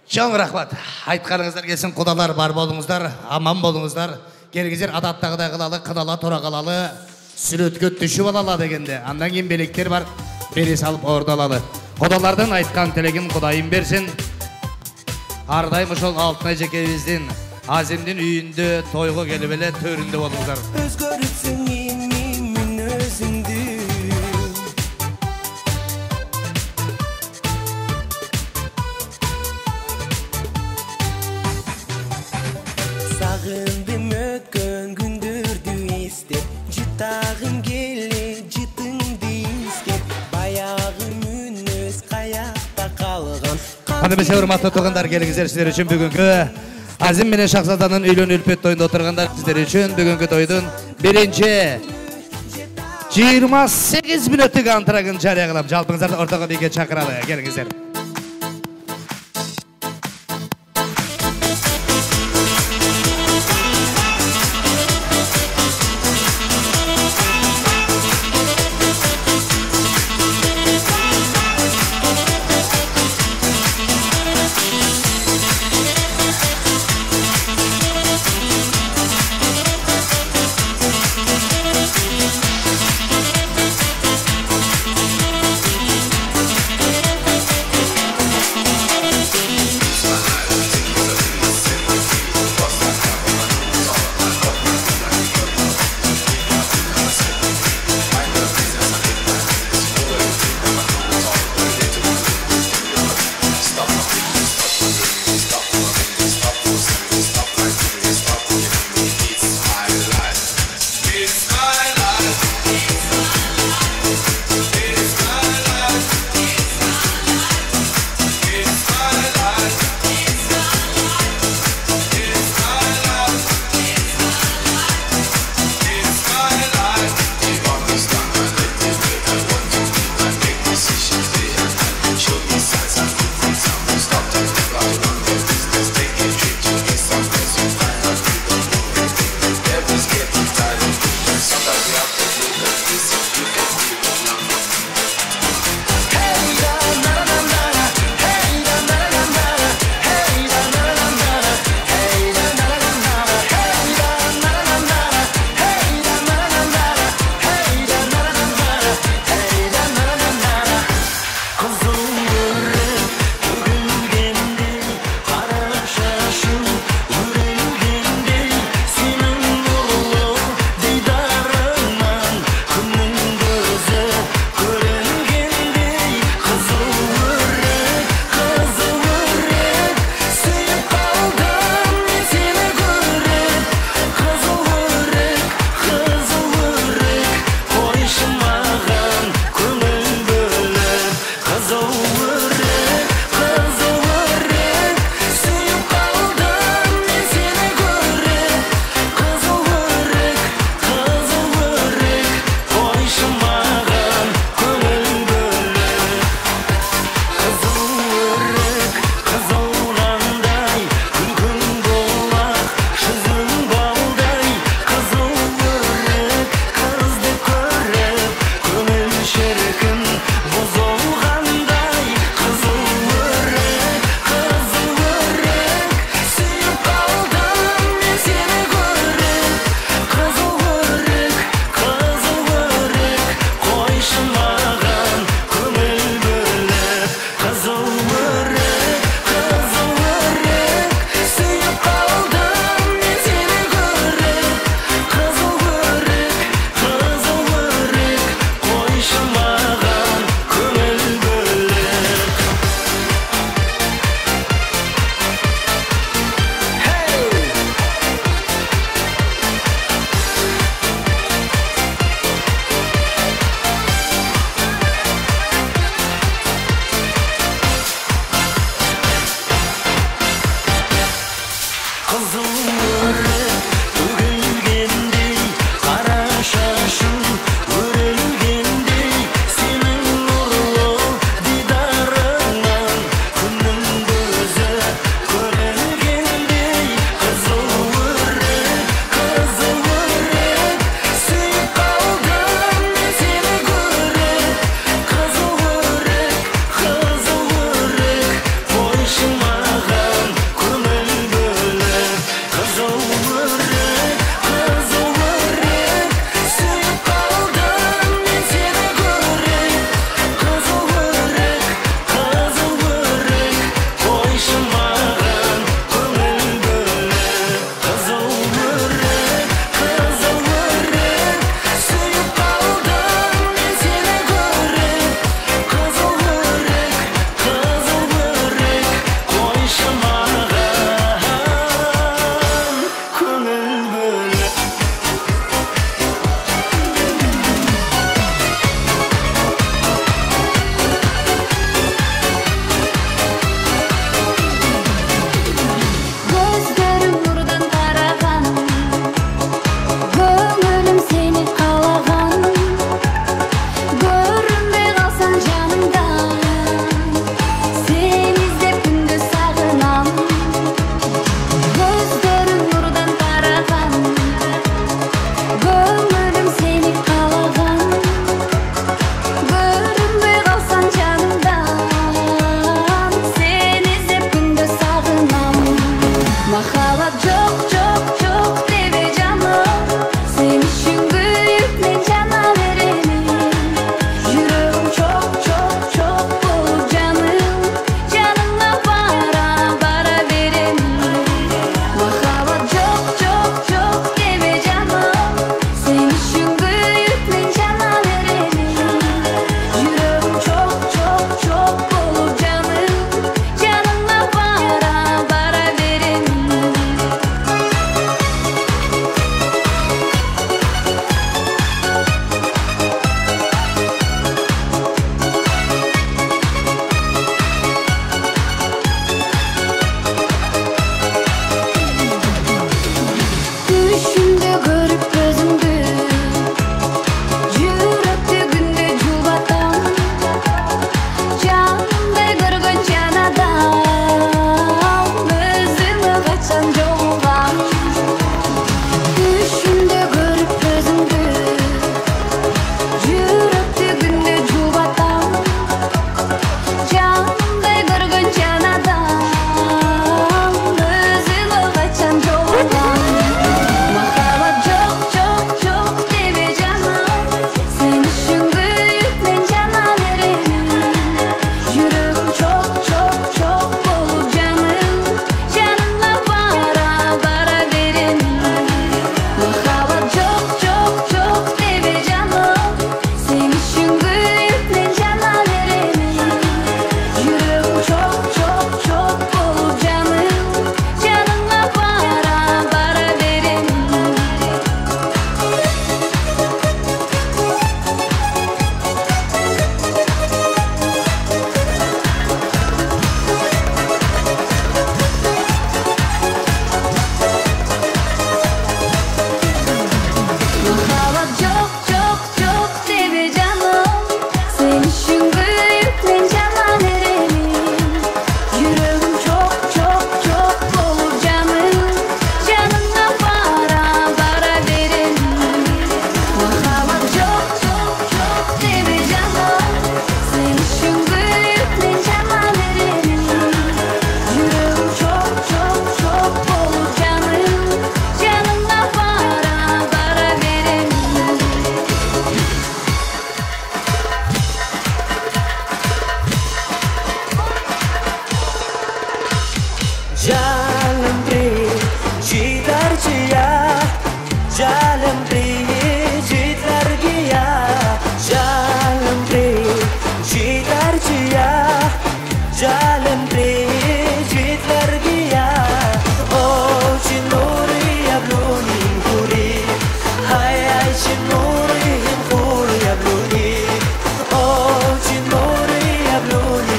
Чоң рахмат. Айтканыңыздар келсин, кудалар бар болуңуздар, аман болуңуздар. Келиңиздер адаттагыдай кылалы, кыдала тора калалы, сүрөткө түшүп алалы дегенде. Андан кийин белектер бар, бери салып ордалалы. Кудалардын айткан тилегин Кудайым берсин. Ардайым ошол Алтынай жекебиздин Азимдин үйүндө тойго келип эле төрүндө болуңуздар. Өзгөрүпсүң мен өзүңдү. Сагындым өткөн күндөрдү эстеп, жытагым келе жытыңды искеп, баягы мүнөз каякта калган. Кадырман урматтуу туугандар, келиңиздер, сиздер үчүн бүгүнкү Азим менен Шахзаданын үйлөнүү үлпөт тоюнда отургандар, сиздер үчүн бүгүнкү тойдун биринчи 28 мүнөттүк антрагын жарыя кылам. Жалпыңыздарды ортого бийге чакыралы. Келиңиздер.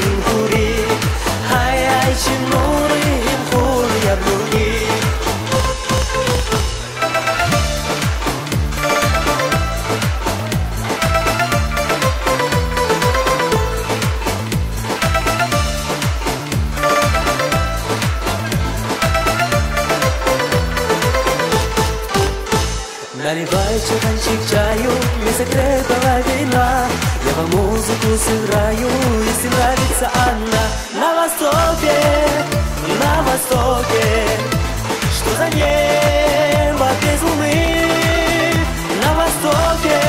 Cinuri, hai cinuri, Наливай чайничек чаю, не закрытого вина. Я вам музыку сыграю, если нравится она. На востоке, что за небо без луны? На востоке,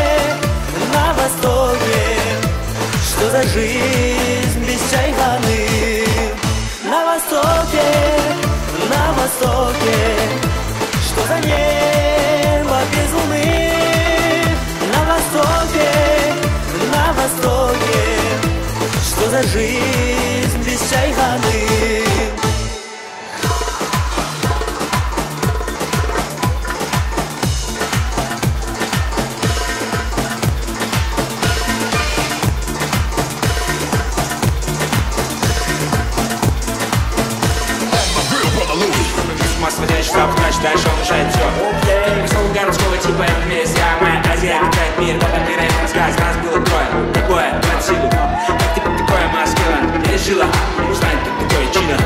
что за жизнь без чайханы? На востоке, что за небо без луны? На востоке, что за жизнь без чайханы? Смотрящий штаб, значит дальше он решает все. Высокого городского типа ММС. Я моя Азия обитает мир, в этом мире рассказ. Нас было трое, такое под силу. Как ты такое маскила, пережила. Узнать, как такое чудо.